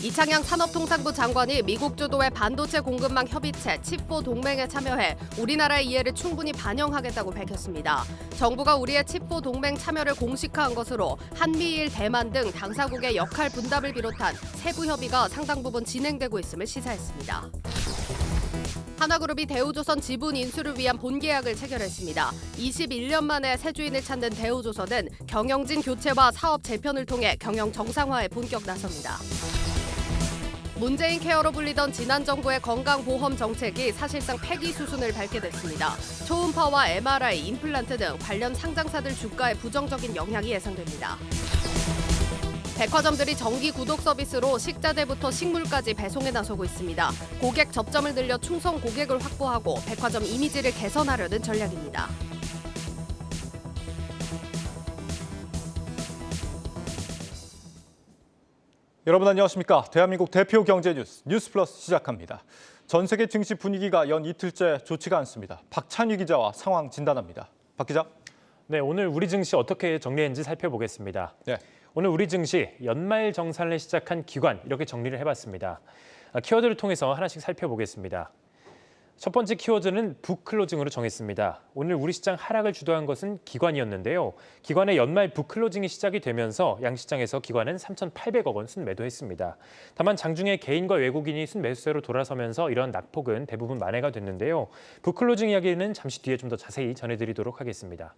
이창양 산업통상부 장관이 미국 주도의 반도체 공급망 협의체 칩4 동맹에 참여해 우리나라의 이해를 충분히 반영하겠다고 밝혔습니다. 정부가 우리의 칩4 동맹 참여를 공식화한 것으로 한미일, 대만 등 당사국의 역할 분담을 비롯한 세부 협의가 상당 부분 진행되고 있음을 시사했습니다. 하나그룹이 대우조선 지분 인수를 위한 본계약을 체결했습니다. 21년 만에 새 주인을 찾는 대우조선은 경영진 교체와 사업 재편을 통해 경영 정상화에 본격 나섭니다. 문재인 케어로 불리던 지난 정부의 건강보험 정책이 사실상 폐기 수순을 밟게 됐습니다. 초음파와 MRI, 임플란트 등 관련 상장사들 주가에 부정적인 영향이 예상됩니다. 백화점들이 정기 구독 서비스로 식자재부터 식물까지 배송에 나서고 있습니다. 고객 접점을 늘려 충성 고객을 확보하고 백화점 이미지를 개선하려는 전략입니다. 여러분 안녕하십니까? 대한민국 대표 경제 뉴스 뉴스플러스 시작합니다. 전 세계 증시 분위기가 연 이틀째 좋지가 않습니다. 박찬휘 기자와 상황 진단합니다. 박 기자. 네, 오늘 우리 증시 어떻게 정리했는지 살펴보겠습니다. 네. 오늘 우리 증시 연말 정산을 시작한 기관 이렇게 정리를 해봤습니다. 키워드를 통해서 하나씩 살펴보겠습니다. 첫 번째 키워드는 북클로징으로 정했습니다. 오늘 우리 시장 하락을 주도한 것은 기관이었는데요. 기관의 연말 북클로징이 시작이 되면서 양시장에서 기관은 3,800억 원 순매도했습니다. 다만 장중에 개인과 외국인이 순매수세로 돌아서면서 이런 낙폭은 대부분 만회가 됐는데요. 북클로징 이야기는 잠시 뒤에 좀 더 자세히 전해드리도록 하겠습니다.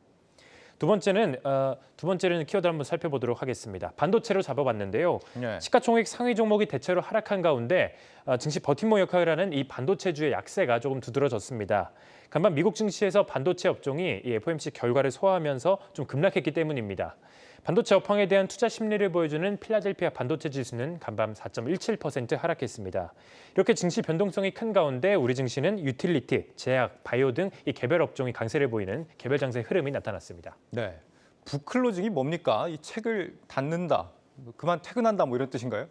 두 번째는 키워드 한번 살펴보도록 하겠습니다. 반도체로 잡아봤는데요. 네. 시가총액 상위 종목이 대체로 하락한 가운데 증시 버팀목 역할을 하는 이 반도체주의 약세가 조금 두드러졌습니다. 간만 미국 증시에서 반도체 업종이 이 FOMC 결과를 소화하면서 좀 급락했기 때문입니다. 반도체 업황에 대한 투자 심리를 보여주는 필라델피아 반도체 지수는 간밤 4.17% 하락했습니다. 이렇게 증시 변동성이 큰 가운데 우리 증시는 유틸리티, 제약, 바이오 등 이 개별 업종이 강세를 보이는 개별 장세 흐름이 나타났습니다. 네. 북클로징이 뭡니까? 이 책을 닫는다, 그만 퇴근한다 뭐 이런 뜻인가요?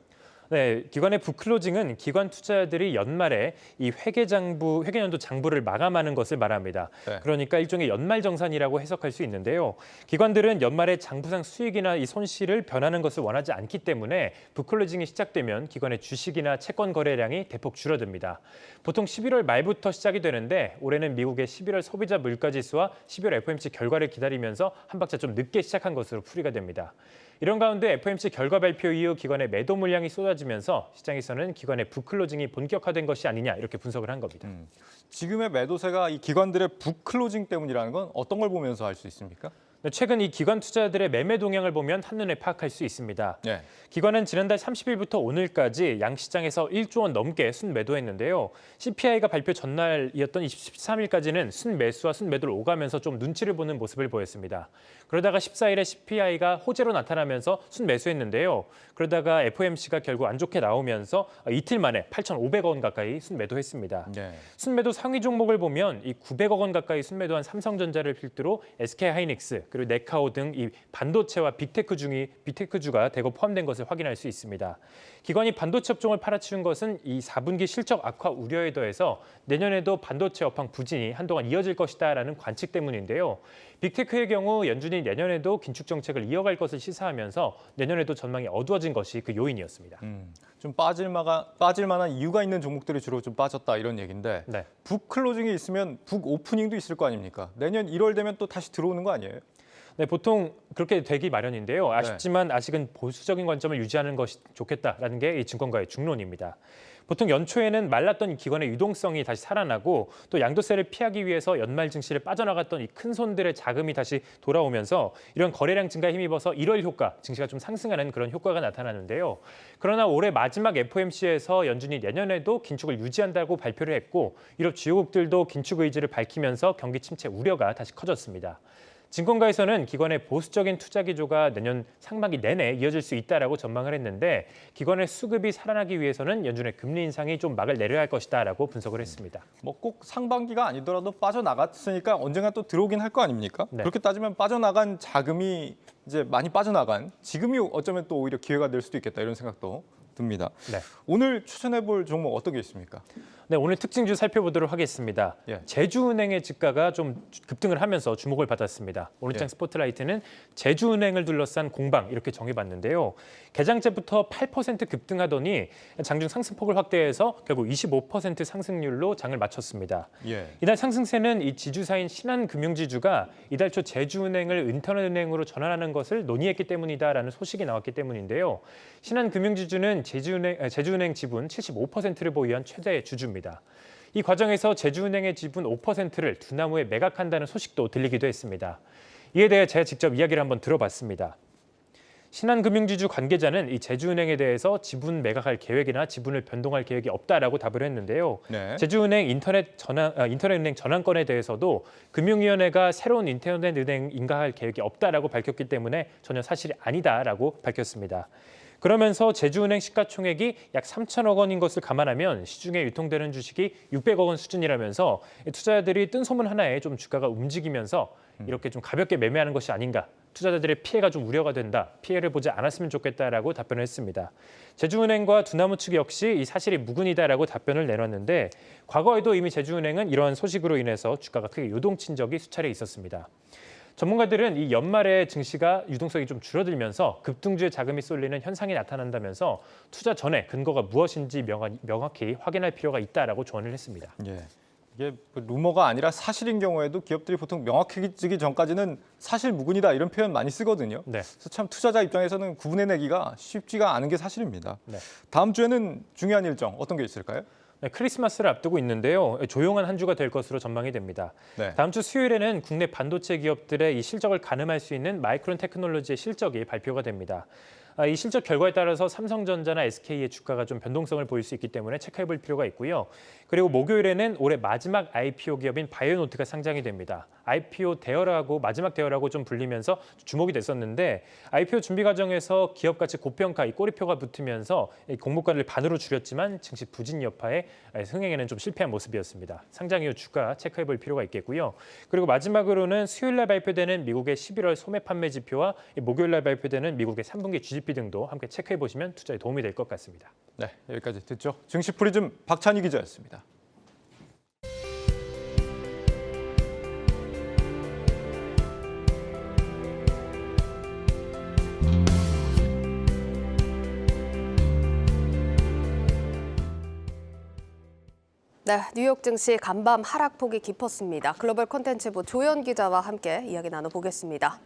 네, 기관의 북클로징은 기관 투자자들이 연말에 이 회계연도 장부를 마감하는 것을 말합니다. 네. 그러니까 일종의 연말 정산이라고 해석할 수 있는데요. 기관들은 연말에 장부상 수익이나 이 손실을 변하는 것을 원하지 않기 때문에 북클로징이 시작되면 기관의 주식이나 채권 거래량이 대폭 줄어듭니다. 보통 11월 말부터 시작이 되는데 올해는 미국의 11월 소비자 물가지수와 12월 FOMC 결과를 기다리면서 한 박자 좀 늦게 시작한 것으로 풀이가 됩니다. 이런 가운데 FOMC 결과 발표 이후 기관의 매도 물량이 쏟아지면서 시장에서는 기관의 북클로징이 본격화된 것이 아니냐 이렇게 분석을 한 겁니다. 지금의 매도세가 이 기관들의 북클로징 때문이라는 건 어떤 걸 보면서 알 수 있습니까? 최근 이 기관 투자자들의 매매 동향을 보면 한눈에 파악할 수 있습니다. 네. 기관은 지난달 30일부터 오늘까지 양시장에서 1조 원 넘게 순매도했는데요. CPI가 발표 전날이었던 23일까지는 순매수와 순매도를 오가면서 좀 눈치를 보는 모습을 보였습니다. 그러다가 14일에 CPI가 호재로 나타나면서 순매수했는데요. 그러다가 FOMC가 결국 안 좋게 나오면서 이틀 만에 8,500억 원 가까이 순매도했습니다. 네. 순매도 상위 종목을 보면 이 900억 원 가까이 순매도한 삼성전자를 필두로 SK하이닉스 그리고 네카오 등 이 반도체와 빅테크주가 대거 포함된 것을 확인할 수 있습니다. 기관이 반도체 업종을 팔아치운 것은 이 4분기 실적 악화 우려에 더해서 내년에도 반도체 업황 부진이 한동안 이어질 것이다라는 관측 때문인데요. 빅테크의 경우 연준이 내년에도 긴축 정책을 이어갈 것을 시사하면서 내년에도 전망이 어두워진 것이 그 요인이었습니다. 좀 빠질 만한 이유가 있는 종목들이 주로 좀 빠졌다 이런 얘기인데 네. 북클로징이 있으면 북오프닝도 있을 거 아닙니까? 내년 1월 되면 또 다시 들어오는 거 아니에요? 네, 보통 그렇게 되기 마련인데요. 아쉽지만 아직은 보수적인 관점을 유지하는 것이 좋겠다라는 게 이 증권가의 중론입니다. 보통 연초에는 말랐던 기관의 유동성이 다시 살아나고 또 양도세를 피하기 위해서 연말 증시를 빠져나갔던 이 큰 손들의 자금이 다시 돌아오면서 이런 거래량 증가에 힘입어서 1월 효과, 증시가 좀 상승하는 그런 효과가 나타나는데요. 그러나 올해 마지막 FOMC에서 연준이 내년에도 긴축을 유지한다고 발표를 했고 유럽 주요국들도 긴축 의지를 밝히면서 경기 침체 우려가 다시 커졌습니다. 증권가에서는 기관의 보수적인 투자 기조가 내년 상반기 내내 이어질 수 있다라고 전망을 했는데 기관의 수급이 살아나기 위해서는 연준의 금리 인상이 좀 막을 내려야 할 것이다라고 분석을 했습니다. 뭐 꼭 상반기가 아니더라도 빠져나갔으니까 언젠가 또 들어오긴 할 거 아닙니까? 네. 그렇게 따지면 빠져나간 자금이 이제 많이 빠져나간 지금이 어쩌면 또 오히려 기회가 될 수도 있겠다 이런 생각도 듭니다. 네. 오늘 추천해 볼 종목 어떤 게 있습니까? 네, 오늘 특징주 살펴보도록 하겠습니다. 예. 제주은행의 주가가 좀 급등을 하면서 주목을 받았습니다. 오늘 장 예. 스포트라이트는 제주은행을 둘러싼 공방 이렇게 정해봤는데요. 개장째부터 8% 급등하더니 장중 상승폭을 확대해서 결국 25% 상승률로 장을 마쳤습니다. 예. 이달 상승세는 이 지주사인 신한금융지주가 이달 초 제주은행을 인터넷은행으로 전환하는 것을 논의했기 때문이다라는 소식이 나왔기 때문인데요. 신한금융지주는 제주은행 지분 75%를 보유한 최대 주주입니다. 이 과정에서 제주은행의 지분 5%를 두나무에 매각한다는 소식도 들리기도 했습니다. 이에 대해 제가 직접 이야기를 한번 들어봤습니다. 신한금융지주 관계자는 이 제주은행에 대해서 지분 매각할 계획이나 지분을 변동할 계획이 없다라고 답을 했는데요. 네. 제주은행 인터넷은행 전환권에 대해서도 금융위원회가 새로운 인터넷은행 인가할 계획이 없다라고 밝혔기 때문에 전혀 사실이 아니다라고 밝혔습니다. 그러면서 제주은행 시가총액이 약 3천억 원인 것을 감안하면 시중에 유통되는 주식이 600억 원 수준이라면서 투자자들이 뜬 소문 하나에 좀 주가가 움직이면서 이렇게 좀 가볍게 매매하는 것이 아닌가. 투자자들의 피해가 좀 우려가 된다. 피해를 보지 않았으면 좋겠다라고 답변을 했습니다. 제주은행과 두나무 측 역시 이 사실이 무근이다라고 답변을 내놨는데 과거에도 이미 제주은행은 이러한 소식으로 인해서 주가가 크게 요동친 적이 수차례 있었습니다. 전문가들은 이 연말에 증시가 유동성이 좀 줄어들면서 급등주에 자금이 쏠리는 현상이 나타난다면서 투자 전에 근거가 무엇인지 명확히 확인할 필요가 있다라고 조언을 했습니다. 예. 이게 루머가 아니라 사실인 경우에도 기업들이 보통 명확해지기 전까지는 사실 무근이다 이런 표현 많이 쓰거든요. 네. 그래서 참 투자자 입장에서는 구분해내기가 쉽지가 않은 게 사실입니다. 네. 다음 주에는 중요한 일정 어떤 게 있을까요? 네, 크리스마스를 앞두고 있는데요. 조용한 한 주가 될 것으로 전망이 됩니다. 네. 다음 주 수요일에는 국내 반도체 기업들의 이 실적을 가늠할 수 있는 마이크론 테크놀로지의 실적이 발표가 됩니다. 이 실적 결과에 따라서 삼성전자나 SK의 주가가 좀 변동성을 보일 수 있기 때문에 체크해볼 필요가 있고요. 그리고 목요일에는 올해 마지막 IPO 기업인 바이오노트가 상장이 됩니다. IPO 대여라고 마지막 대여라고 좀 불리면서 주목이 됐었는데 IPO 준비 과정에서 기업 가치 고평가 이 꼬리표가 붙으면서 공모가를 반으로 줄였지만 증시 부진 여파에 흥행에는 좀 실패한 모습이었습니다. 상장 이후 주가 체크해볼 필요가 있겠고요. 그리고 마지막으로는 수요일 날 발표되는 미국의 11월 소매 판매 지표와 목요일 날 발표되는 미국의 3분기 GDP 등도 함께 체크해 보시면 투자에 도움이 될 것 같습니다. 네, 여기까지 듣죠. 증시 프리즘 박찬희 기자였습니다. 네, 뉴욕 증시 간밤 하락폭이 깊었습니다. 글로벌 콘텐츠부 조연 기자와 함께 이야기 나눠보겠습니다.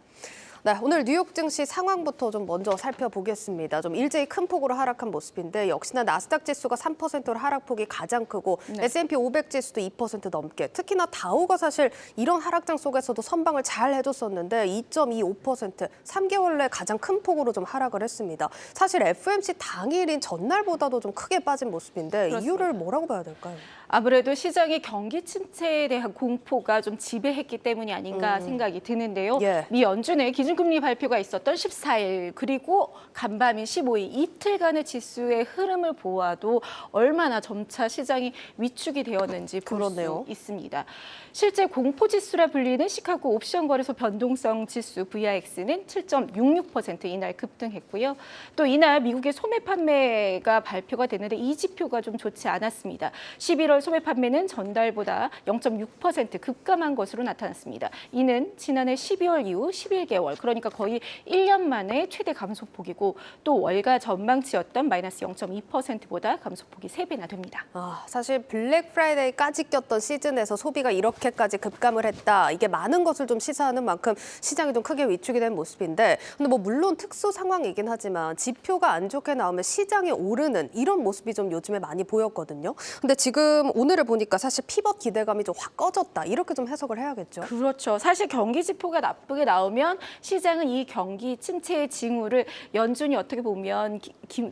네, 오늘 뉴욕 증시 상황부터 좀 먼저 살펴보겠습니다. 좀 일제히 큰 폭으로 하락한 모습인데 역시나 나스닥 지수가 3%로 하락폭이 가장 크고 네. S&P 500 지수도 2% 넘게 특히나 다우가 사실 이런 하락장 속에서도 선방을 잘 해줬었는데 2.25% 3개월 내 가장 큰 폭으로 좀 하락을 했습니다. 사실 FOMC 당일인 전날보다도 좀 크게 빠진 모습인데 그렇습니다. 이유를 뭐라고 봐야 될까요? 아무래도 시장의 경기 침체에 대한 공포가 좀 지배했기 때문이 아닌가 생각이 드는데요. 예. 미 연준의 기준금리 발표가 있었던 14일 그리고 간밤인 15일 이틀간의 지수의 흐름을 보아도 얼마나 점차 시장이 위축이 되었는지 볼 그렇네요. 수 있습니다. 실제 공포지수라 불리는 시카고 옵션 거래소 변동성 지수 VIX는 7.66% 이날 급등했고요. 또 이날 미국의 소매 판매가 발표가 됐는데 이 지표가 좀 좋지 않았습니다. 11월 소매 판매는 전달보다 0.6% 급감한 것으로 나타났습니다. 이는 지난해 12월 이후 11개월, 그러니까 거의 1년 만에 최대 감소폭이고 또 월가 전망치였던 마이너스 0.2%보다 감소폭이 3배나 됩니다. 사실 블랙 프라이데이까지 꼈던 시즌에서 소비가 이렇게까지 급감을 했다. 이게 많은 것을 좀 시사하는 만큼 시장이 좀 크게 위축이 된 모습인데 근데 뭐 물론 특수 상황이긴 하지만 지표가 안 좋게 나오면 시장이 오르는 이런 모습이 좀 요즘에 많이 보였거든요. 근데 지금 오늘을 보니까 사실 피벗 기대감이 좀 확 꺼졌다. 이렇게 좀 해석을 해야겠죠. 그렇죠. 사실 경기 지표가 나쁘게 나오면 시장은 이 경기 침체의 징후를 연준이 어떻게 보면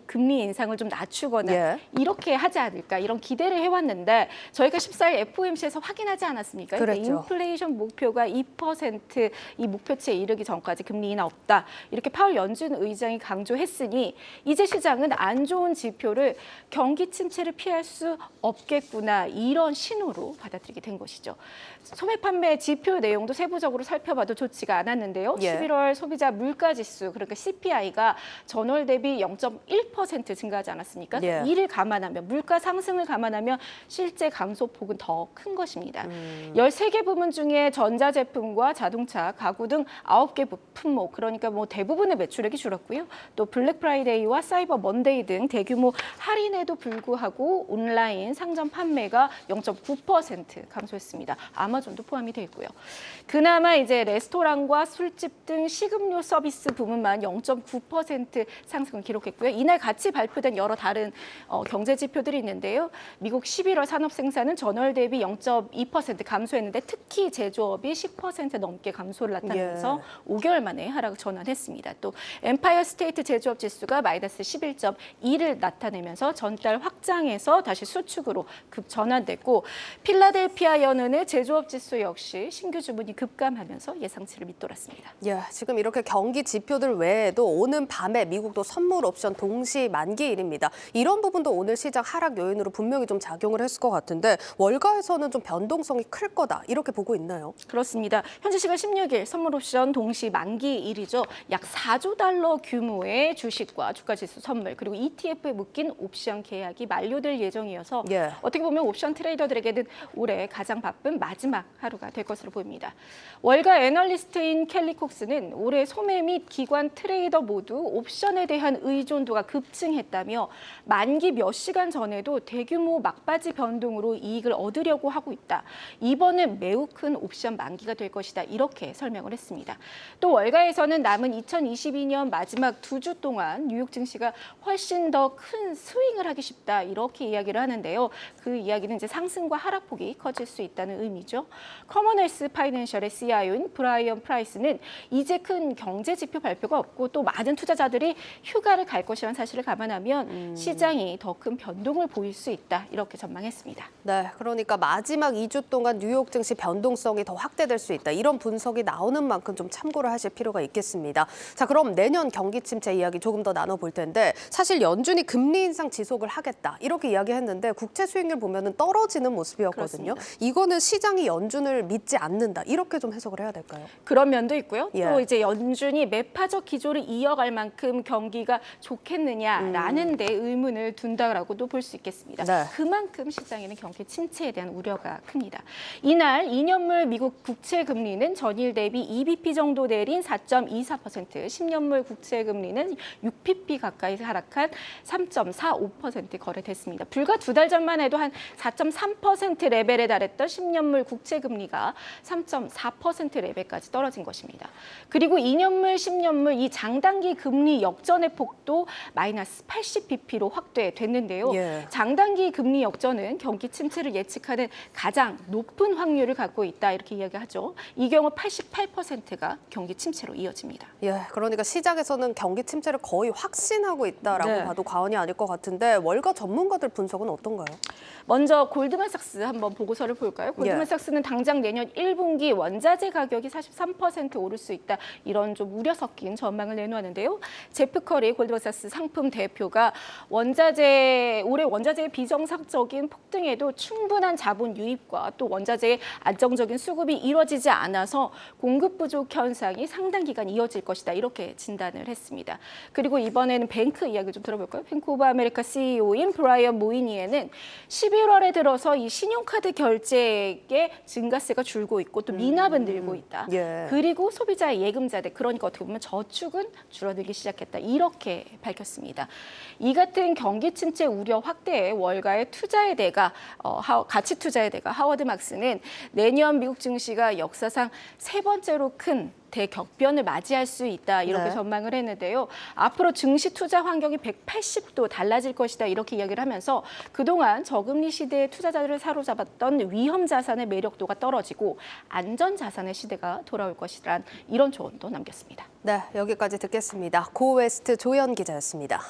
금리 인상을 좀 낮추거나 예. 이렇게 하지 않을까 이런 기대를 해왔는데 저희가 14일 FOMC에서 확인하지 않았습니까? 그랬죠. 인플레이션 목표가 2% 이 목표치에 이르기 전까지 금리 인하 없다. 이렇게 파월 연준 의장이 강조했으니 이제 시장은 안 좋은 지표를 경기 침체를 피할 수 없겠구나. 있구나 이런 신호로 받아들이게 된 것이죠. 소매 판매 지표 내용도 세부적으로 살펴봐도 좋지가 않았는데요. 예. 11월 소비자 물가지수 그러니까 CPI가 전월 대비 0.1% 증가하지 않았습니까? 예. 이를 감안하면 물가 상승을 감안하면 실제 감소폭은 더 큰 것입니다. 13개 부문 중에 전자제품과 자동차, 가구 등 9개 품목 그러니까 뭐 대부분의 매출액이 줄었고요. 또 블랙 프라이데이와 사이버 먼데이 등 대규모 할인에도 불구하고 온라인 상점 판매가 0.9% 감소했습니다. 아마존도 포함이 되어 있고요. 그나마 이제 레스토랑과 술집 등 식음료 서비스 부문만 0.9% 상승을 기록했고요. 이날 같이 발표된 여러 다른 경제 지표들이 있는데요. 미국 11월 산업 생산은 전월 대비 0.2% 감소했는데 특히 제조업이 10% 넘게 감소를 나타내면서 5개월 만에 하락을 전환했습니다. 또 엠파이어 스테이트 제조업 지수가 마이너스 11.2를 나타내면서 전달 확장해서 다시 수축으로 급전환됐고 필라델피아 연은의 제조업 지수 역시 신규 주문이 급감하면서 예상치를 밑돌았습니다. 예, 지금 이렇게 경기 지표들 외에도 오는 밤에 미국도 선물 옵션 동시 만기일입니다. 이런 부분도 오늘 시장 하락 요인으로 분명히 좀 작용을 했을 것 같은데 월가에서는 좀 변동성이 클 거다 이렇게 보고 있나요? 그렇습니다. 현지 시간 16일 선물 옵션 동시 만기일이죠. 약 4조 달러 규모의 주식과 주가지수 선물 그리고 ETF에 묶인 옵션 계약이 만료될 예정이어서 예. 어떻게 보면 옵션 트레이더들에게는 올해 가장 바쁜 마지막 하루가 될 것으로 보입니다. 월가 애널리스트인 켈리 콕스는 올해 소매 및 기관 트레이더 모두 옵션에 대한 의존도가 급증했다며 만기 몇 시간 전에도 대규모 막바지 변동으로 이익을 얻으려고 하고 있다. 이번은 매우 큰 옵션 만기가 될 것이다. 이렇게 설명을 했습니다. 또 월가에서는 남은 2022년 마지막 2주 동안 뉴욕 증시가 훨씬 더 큰 스윙을 하기 쉽다. 이렇게 이야기를 하는데요. 그 이야기는 이제 상승과 하락폭이 커질 수 있다는 의미죠. 커먼웰스 파이낸셜의 CIO인 브라이언 프라이스는 이제 큰 경제 지표 발표가 없고 또 많은 투자자들이 휴가를 갈 것이라는 사실을 감안하면 시장이 더 큰 변동을 보일 수 있다. 이렇게 전망했습니다. 네, 그러니까 마지막 2주 동안 뉴욕 증시 변동성이 더 확대될 수 있다. 이런 분석이 나오는 만큼 좀 참고를 하실 필요가 있겠습니다. 자, 그럼 내년 경기 침체 이야기 조금 더 나눠볼 텐데 사실 연준이 금리 인상 지속을 하겠다. 이렇게 이야기했는데 국채 수익률 보면은 떨어지는 모습이었거든요. 그렇습니다. 이거는 시장이 연준을 믿지 않는다. 이렇게 좀 해석을 해야 될까요? 그런 면도 있고요. 예. 또 이제 연준이 매파적 기조를 이어갈 만큼 경기가 좋겠느냐라는 데 의문을 둔다라고도 볼 수 있겠습니다. 네. 그만큼 시장에는 경기 침체에 대한 우려가 큽니다. 이날 2년물 미국 국채 금리는 전일 대비 2bp 정도 내린 4.24%, 10년물 국채 금리는 6bp 가까이 하락한 3.45% 거래됐습니다. 불과 2달 전만 해도 한 4.3% 레벨에 달했던 10년물 국채 금리가 3.4% 레벨까지 떨어진 것입니다. 그리고 2년물, 10년물 이 장단기 금리 역전의 폭도 마이너스 80bp로 확대됐는데요. 예. 장단기 금리 역전은 경기 침체를 예측하는 가장 높은 확률을 갖고 있다 이렇게 이야기하죠. 이 경우 88%가 경기 침체로 이어집니다. 예, 그러니까 시장에서는 경기 침체를 거의 확신하고 있다라고 네. 봐도 과언이 아닐 것 같은데 월가 전문가들 분석은 어떤가요? 먼저 골드만삭스 한번 보고서를 볼까요? 골드만삭스는 당장 내년 1분기 원자재 가격이 43% 오를 수 있다. 이런 좀 우려 섞인 전망을 내놓았는데요. 제프 커리 골드만삭스 상품 대표가 올해 원자재의 비정상적인 폭등에도 충분한 자본 유입과 또 원자재의 안정적인 수급이 이루어지지 않아서 공급 부족 현상이 상당 기간 이어질 것이다. 이렇게 진단을 했습니다. 그리고 이번에는 뱅크 이야기 좀 들어볼까요? 뱅크 오브 아메리카 CEO인 브라이언 모이니에는 11월에 들어서 이 신용카드 결제액의 증가세가 줄고 있고 또 미납은 늘고 있다. 예. 그리고 소비자의 예금자대, 그러니까 어떻게 보면 저축은 줄어들기 시작했다. 이렇게 밝혔습니다. 이 같은 경기 침체 우려 확대에 월가의 투자의 대가, 가치 투자의 대가 하워드 막스는 내년 미국 증시가 역사상 세 번째로 큰 대격변을 맞이할 수 있다 이렇게 네. 전망을 했는데요. 앞으로 증시 투자 환경이 180도 달라질 것이다 이렇게 이야기를 하면서 그동안 저금리 시대의 투자자들을 사로잡았던 위험 자산의 매력도가 떨어지고 안전 자산의 시대가 돌아올 것이란 이런 조언도 남겼습니다. 네, 여기까지 듣겠습니다. 고웨스트 조연 기자였습니다.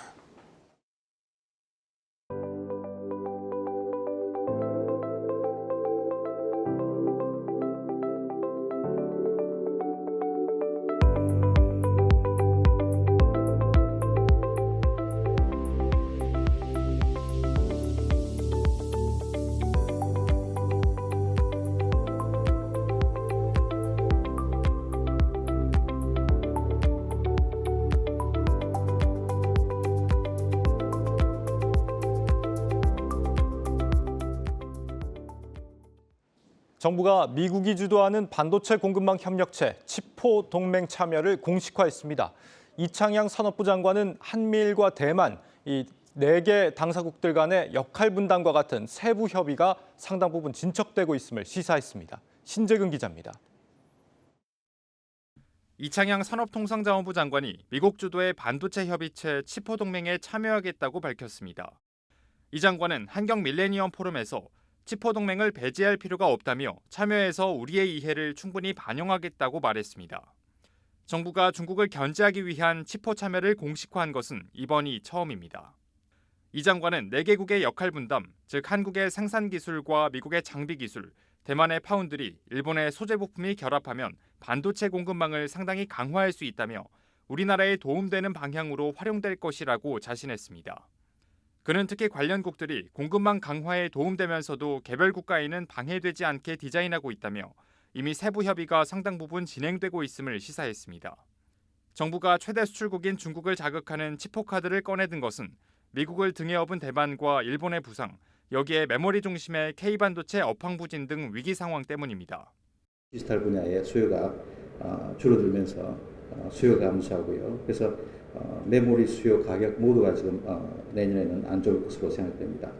정부가 미국이 주도하는 반도체 공급망 협력체 치포 동맹 참여를 공식화했습니다. 이창양 산업부 장관은 한미일과 대만 이 4개 당사국들 간의 역할 분담과 같은 세부 협의가 상당 부분 진척되고 있음을 시사했습니다. 신재근 기자입니다. 이창양 산업통상자원부 장관이 미국 주도의 반도체 협의체 치포 동맹에 참여하겠다고 밝혔습니다. 이 장관은 한경 밀레니엄 포럼에서 치포 동맹을 배제할 필요가 없다며 참여해서 우리의 이해를 충분히 반영하겠다고 말했습니다. 정부가 중국을 견제하기 위한 치포 참여를 공식화한 것은 이번이 처음입니다. 이 장관은 4개국의 역할 분담, 즉 한국의 생산 기술과 미국의 장비 기술, 대만의 파운드리, 일본의 소재 부품이 결합하면 반도체 공급망을 상당히 강화할 수 있다며 우리나라에 도움되는 방향으로 활용될 것이라고 자신했습니다. 그는 특히 관련국들이 공급망 강화에 도움되면서도 개별 국가에는 방해되지 않게 디자인하고 있다며 이미 세부 협의가 상당 부분 진행되고 있음을 시사했습니다. 정부가 최대 수출국인 중국을 자극하는 치포 카드를 꺼내든 것은 미국을 등에 업은 대만과 일본의 부상, 여기에 메모리 중심의 K반도체 업황 부진 등 위기 상황 때문입니다. 디지털 분야의 수요가 줄어들면서 수요가 감소하고요. 그래서 메모리 수요 가격 모두가 지금 내년에는 안 좋을 것으로 생각됩니다.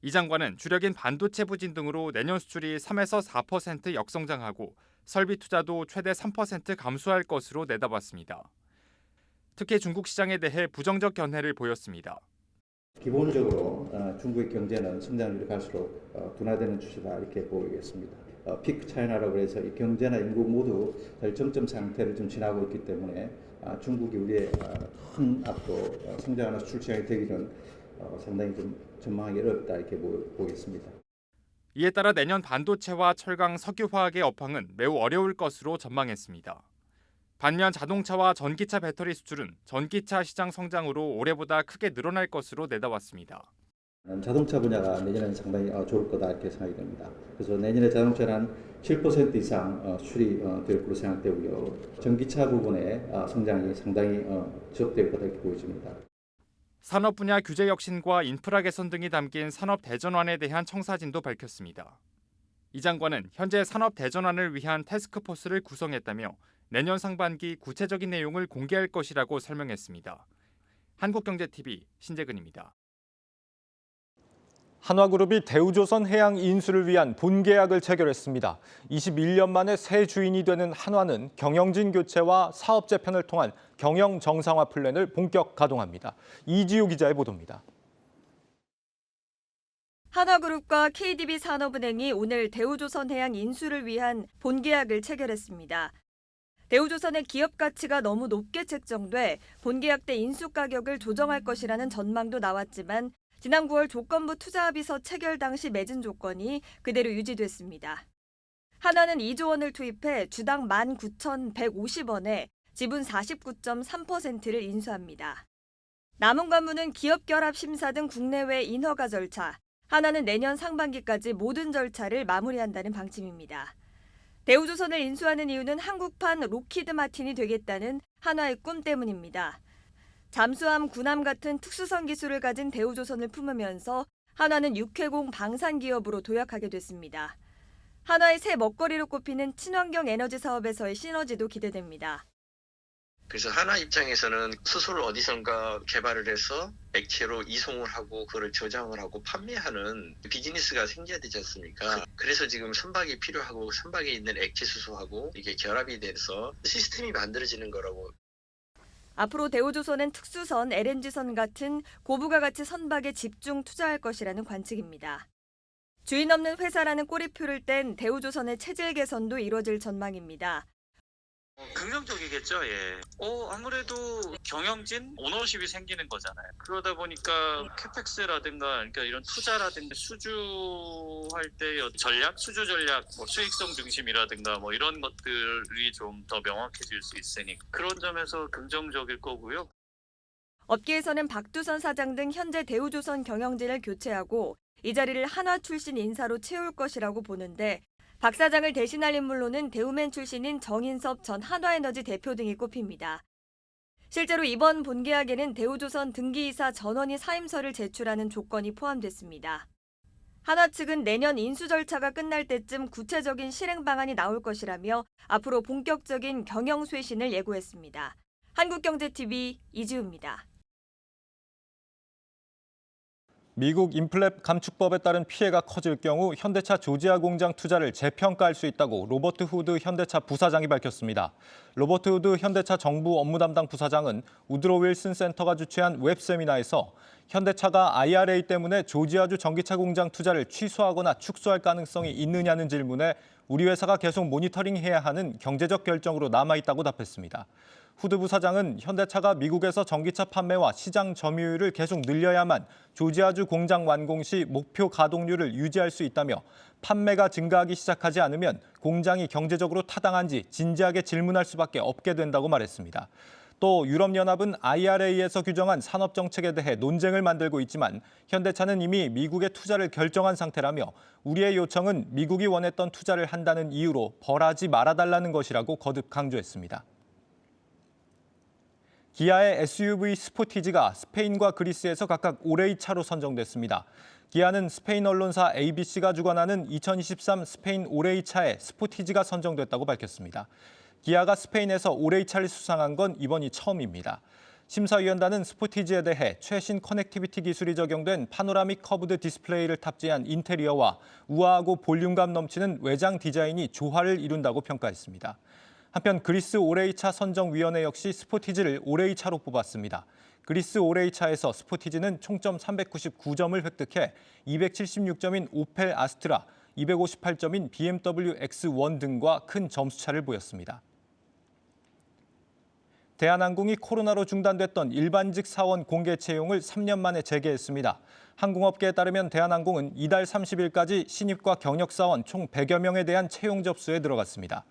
이 장관은 주력인 반도체 부진 등으로 내년 수출이 3에서 4% 역성장하고 설비 투자도 최대 3% 감소할 것으로 내다봤습니다. 특히 중국 시장에 대해 부정적 견해를 보였습니다. 기본적으로 중국의 경제는 성장률이 갈수록 둔화되는 추세다 이렇게 보이겠습니다. 피크 차이나라고 해서 이 경제나 인구 모두 절정점 상태를 좀 지나고 있기 때문에 중국이 우리의 큰 앞으로 성장하는 수출 시장이 되기는 상당히 좀 전망하기 어렵다 이렇게 보겠습니다. 이에 따라 내년 반도체와 철강, 석유화학의 업황은 매우 어려울 것으로 전망했습니다. 반면 자동차와 전기차 배터리 수출은 전기차 시장 성장으로 올해보다 크게 늘어날 것으로 내다봤습니다. 자동차 분야가 내년에는 상당히 좋을 거다 이렇게 생각이 됩니다. 그래서 내년에 자동차는 한 7% 이상 수출이 될 것으로 생각되고요. 전기차 부분의 성장이 상당히 지속될 거다 이렇게 보여집니다. 산업 분야 규제 혁신과 인프라 개선 등이 담긴 산업 대전환에 대한 청사진도 밝혔습니다. 이 장관은 현재 산업 대전환을 위한 태스크포스를 구성했다며 내년 상반기 구체적인 내용을 공개할 것이라고 설명했습니다. 한국경제TV 신재근입니다. 한화그룹이 대우조선 해양 인수를 위한 본계약을 체결했습니다. 21년 만에 새 주인이 되는 한화는 경영진 교체와 사업 재편을 통한 경영 정상화 플랜을 본격 가동합니다. 이지우 기자의 보도입니다. 한화그룹과 KDB산업은행이 오늘 대우조선 해양 인수를 위한 본계약을 체결했습니다. 대우조선의 기업 가치가 너무 높게 책정돼 본계약 때 인수 가격을 조정할 것이라는 전망도 나왔지만 지난 9월 조건부 투자합의서 체결 당시 맺은 조건이 그대로 유지됐습니다. 한화는 2조 원을 투입해 주당 19,150원에 지분 49.3%를 인수합니다. 남은 관문은 기업 결합 심사 등 국내외 인허가 절차, 한화는 내년 상반기까지 모든 절차를 마무리한다는 방침입니다. 대우조선을 인수하는 이유는 한국판 록히드 마틴이 되겠다는 한화의 꿈 때문입니다. 잠수함, 군함 같은 특수선 기술을 가진 대우조선을 품으면서 한화는 육해공 방산 기업으로 도약하게 됐습니다. 한화의 새 먹거리로 꼽히는 친환경 에너지 사업에서의 시너지도 기대됩니다. 그래서 한화 입장에서는 스스로 어디선가 개발을 해서 액체로 이송을 하고 그걸 저장을 하고 판매하는 비즈니스가 생겨야 되지 않습니까? 그래서 지금 선박이 필요하고 선박에 있는 액체 수소하고 이게 결합이 돼서 시스템이 만들어지는 거라고. 앞으로 대우조선은 특수선, LNG선 같은 고부가 가치 선박에 집중 투자할 것이라는 관측입니다. 주인 없는 회사라는 꼬리표를 뗀 대우조선의 체질 개선도 이뤄질 전망입니다. 긍정적이겠죠. 예. 아무래도 경영진 오너십이 생기는 거잖아요. 그러다 보니까 캐펙스라든가 그러니까 이런 투자라든가 수주할 때의 전략, 수주 전략, 수익성 중심이라든가 이런 것들이 좀 더 명확해질 수 있으니 그런 점에서 긍정적일 거고요. 업계에서는 박두선 사장 등 현재 대우조선 경영진을 교체하고 이 자리를 한화 출신 인사로 채울 것이라고 보는데 박 사장을 대신할 인물로는 대우맨 출신인 정인섭 전 한화에너지 대표 등이 꼽힙니다. 실제로 이번 본계약에는 대우조선 등기이사 전원이 사임서를 제출하는 조건이 포함됐습니다. 하나 측은 내년 인수 절차가 끝날 때쯤 구체적인 실행 방안이 나올 것이라며 앞으로 본격적인 경영 쇄신을 예고했습니다. 한국경제TV 이지우입니다. 미국 인플레 감축법에 따른 피해가 커질 경우 현대차 조지아 공장 투자를 재평가할 수 있다고 로버트 후드 현대차 부사장이 밝혔습니다. 로버트 후드 현대차 정부 업무 담당 부사장은 우드로 윌슨 센터가 주최한 웹 세미나에서 현대차가 IRA 때문에 조지아주 전기차 공장 투자를 취소하거나 축소할 가능성이 있느냐는 질문에 우리 회사가 계속 모니터링해야 하는 경제적 결정으로 남아있다고 답했습니다. 후드 부사장은 현대차가 미국에서 전기차 판매와 시장 점유율을 계속 늘려야만 조지아주 공장 완공 시 목표 가동률을 유지할 수 있다며 판매가 증가하기 시작하지 않으면 공장이 경제적으로 타당한지 진지하게 질문할 수밖에 없게 된다고 말했습니다. 또 유럽연합은 IRA에서 규정한 산업정책에 대해 논쟁을 만들고 있지만 현대차는 이미 미국의 투자를 결정한 상태라며 우리의 요청은 미국이 원했던 투자를 한다는 이유로 벌하지 말아달라는 것이라고 거듭 강조했습니다. 기아의 SUV 스포티지가 스페인과 그리스에서 각각 올해의 차로 선정됐습니다. 기아는 스페인 언론사 ABC가 주관하는 2023 스페인 올해의 차에 스포티지가 선정됐다고 밝혔습니다. 기아가 스페인에서 올해의 차를 수상한 건 이번이 처음입니다. 심사위원단은 스포티지에 대해 최신 커넥티비티 기술이 적용된 파노라믹 커브드 디스플레이를 탑재한 인테리어와 우아하고 볼륨감 넘치는 외장 디자인이 조화를 이룬다고 평가했습니다. 한편 그리스 올해의 차 선정위원회 역시 스포티지를 올해의 차로 뽑았습니다. 그리스 올해의 차에서 스포티지는 총점 399점을 획득해 276점인 오펠 아스트라, 258점인 BMW X1 등과 큰 점수차를 보였습니다. 대한항공이 코로나로 중단됐던 일반직 사원 공개 채용을 3년 만에 재개했습니다. 항공업계에 따르면 대한항공은 이달 30일까지 신입과 경력사원 총 100여 명에 대한 채용 접수에 들어갔습니다.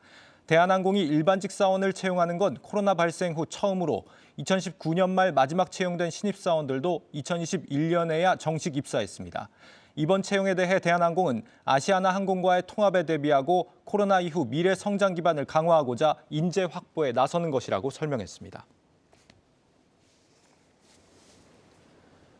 대한항공이 일반직 사원을 채용하는 건 코로나 발생 후 처음으로 2019년 말 마지막 채용된 신입사원들도 2021년에야 정식 입사했습니다. 이번 채용에 대해 대한항공은 아시아나 항공과의 통합에 대비하고 코로나 이후 미래 성장 기반을 강화하고자 인재 확보에 나서는 것이라고 설명했습니다.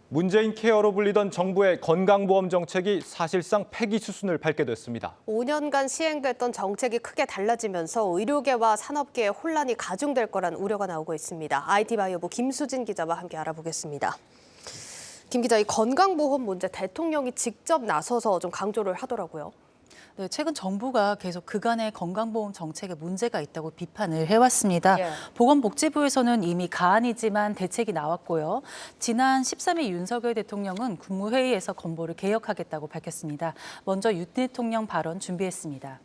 문재인 케어로 불리던 정부의 건강보험 정책이 사실상 폐기 수순을 밟게 됐습니다. 5년간 시행됐던 정책이 크게 달라지면서 의료계와 산업계의 혼란이 가중될 거란 우려가 나오고 있습니다. IT바이오부 김수진 기자와 함께 알아보겠습니다. 김 기자, 이 건강보험 문제 대통령이 직접 나서서 좀 강조를 하더라고요. 네, 최근 정부가 계속 그간의 건강보험 정책에 문제가 있다고 비판을 해왔습니다. 예. 보건복지부에서는 이미 가안이지만 대책이 나왔고요. 지난 13일 윤석열 대통령은 국무회의에서 건보를 개혁하겠다고 밝혔습니다. 먼저 윤 대통령 발언 준비했습니다.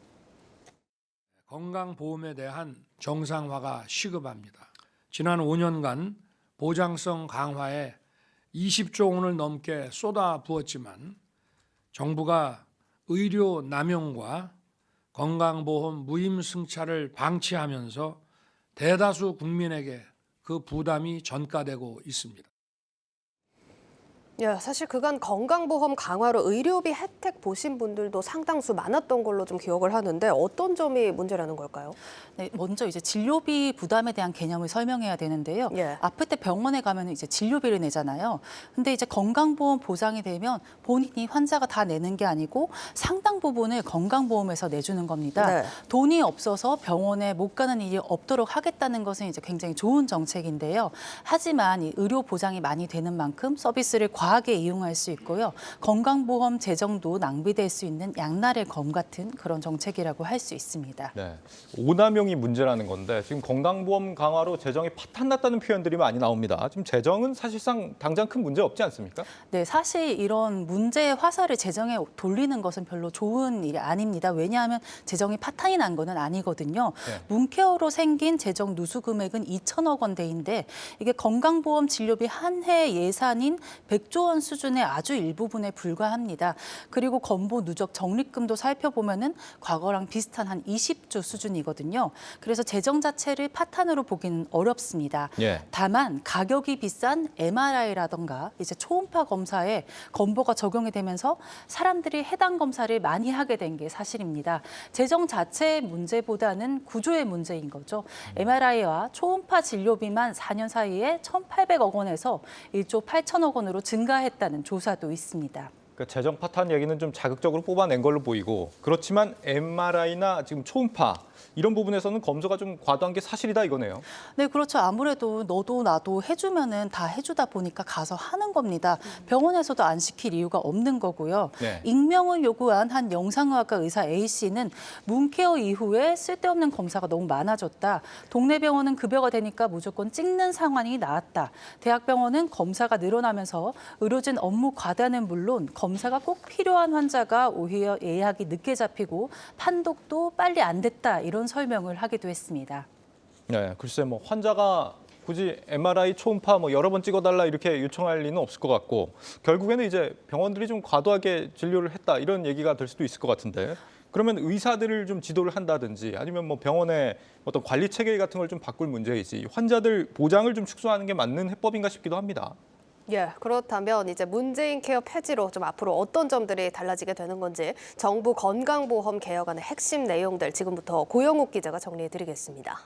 건강보험에 대한 정상화가 시급합니다. 지난 5년간 보장성 강화에 20조 원을 넘게 쏟아부었지만 정부가 의료 남용과 건강보험 무임승차를 방치하면서 대다수 국민에게 그 부담이 전가되고 있습니다. 예, 사실 그간 건강보험 강화로 의료비 혜택 보신 분들도 상당수 많았던 걸로 좀 기억을 하는데 어떤 점이 문제라는 걸까요? 네, 먼저 이제 진료비 부담에 대한 개념을 설명해야 되는데요. 예. 아플 때 병원에 가면 이제 진료비를 내잖아요. 근데 이제 건강보험 보장이 되면 본인이 환자가 다 내는 게 아니고 상당 부분을 건강보험에서 내주는 겁니다. 네. 돈이 없어서 병원에 못 가는 일이 없도록 하겠다는 것은 이제 굉장히 좋은 정책인데요. 하지만 이 의료 보장이 많이 되는 만큼 서비스를 과하게 이용할 수 있고요. 건강보험 재정도 낭비될 수 있는 양날의 검 같은 그런 정책이라고 할 수 있습니다. 네, 오남용이 문제라는 건데 지금 건강보험 강화로 재정이 파탄났다는 표현들이 많이 나옵니다. 지금 재정은 사실상 당장 큰 문제 없지 않습니까? 네, 사실 이런 문제의 화살을 재정에 돌리는 것은 별로 좋은 일이 아닙니다. 왜냐하면 재정이 파탄이 난 거는 아니거든요. 네. 문케어로 생긴 재정 누수 금액은 2천억 원대인데 이게 건강보험 진료비 한 해 예산인 100조 원 수준의 아주 일부분에 불과합니다. 그리고 건보 누적 적립금도 살펴보면은 과거랑 비슷한 한 20조 수준이거든요. 그래서 재정 자체를 파탄으로 보기는 어렵습니다. 예. 다만 가격이 비싼 MRI라던가 이제 초음파 검사에 건보가 적용이 되면서 사람들이 해당 검사를 많이 하게 된 게 사실입니다. 재정 자체의 문제보다는 구조의 문제인 거죠. MRI와 초음파 진료비만 4년 사이에 1,800억 원에서 1조 8천억 원으로 증가했다는 조사도 있습니다. 그러니까 재정 파탄 얘기는 좀 자극적으로 뽑아낸 걸로 보이고 그렇지만 MRI나 지금 초음파 이런 부분에서는 검사가 좀 과도한 게 사실이다 이거네요. 네, 그렇죠. 아무래도 너도 나도 해주면은 다 해주다 보니까 가서 하는 겁니다. 병원에서도 안 시킬 이유가 없는 거고요. 네. 익명을 요구한 한 영상의학과 의사 A씨는 문케어 이후에 쓸데없는 검사가 너무 많아졌다. 동네 병원은 급여가 되니까 무조건 찍는 상황이 나왔다. 대학병원은 검사가 늘어나면서 의료진 업무 과다는 물론 검사가 꼭 필요한 환자가 오히려 예약이 늦게 잡히고 판독도 빨리 안 됐다. 이런 설명을 하기도 했습니다. 네, 글쎄 뭐 환자가 굳이 MRI, 초음파 뭐 여러 번 찍어달라 이렇게 요청할 리는 없을 것 같고 결국에는 이제 병원들이 좀 과도하게 진료를 했다 이런 얘기가 될 수도 있을 것 같은데 그러면 의사들을 좀 지도를 한다든지 아니면 뭐 병원의 어떤 관리 체계 같은 걸 좀 바꿀 문제이지 환자들 보장을 좀 축소하는 게 맞는 해법인가 싶기도 합니다. 예, 그렇다면 이제 문재인 케어 폐지로 좀 앞으로 어떤 점들이 달라지게 되는 건지 정부 건강보험 개혁안의 핵심 내용들 지금부터 고영욱 기자가 정리해드리겠습니다.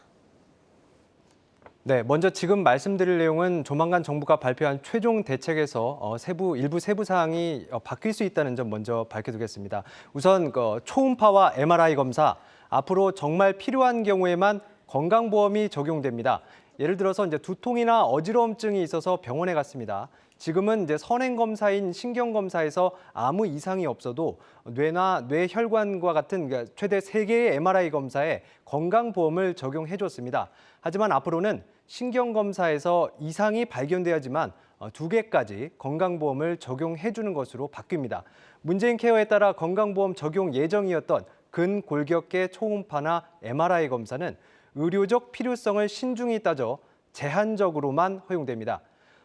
네, 먼저 지금 말씀드릴 내용은 조만간 정부가 발표한 최종 대책에서 일부 세부 사항이 바뀔 수 있다는 점 먼저 밝혀두겠습니다. 우선 초음파와 MRI 검사 앞으로 정말 필요한 경우에만 건강보험이 적용됩니다. 예를 들어서 이제 두통이나 어지러움증이 있어서 병원에 갔습니다. 지금은 이제 선행 검사인 신경 검사에서 아무 이상이 없어도 뇌나 뇌혈관과 같은 그러니까 최대 3개의 MRI 검사에 건강보험을 적용해 줬습니다. 하지만 앞으로는 신경 검사에서 이상이 발견돼야지만 2개까지 건강보험을 적용해 주는 것으로 바뀝니다. 문재인 케어에 따라 건강보험 적용 예정이었던 근골격계 초음파나 MRI 검사는 의료적 필요성을 신중히 따져 제한적으로만 허용됩니다.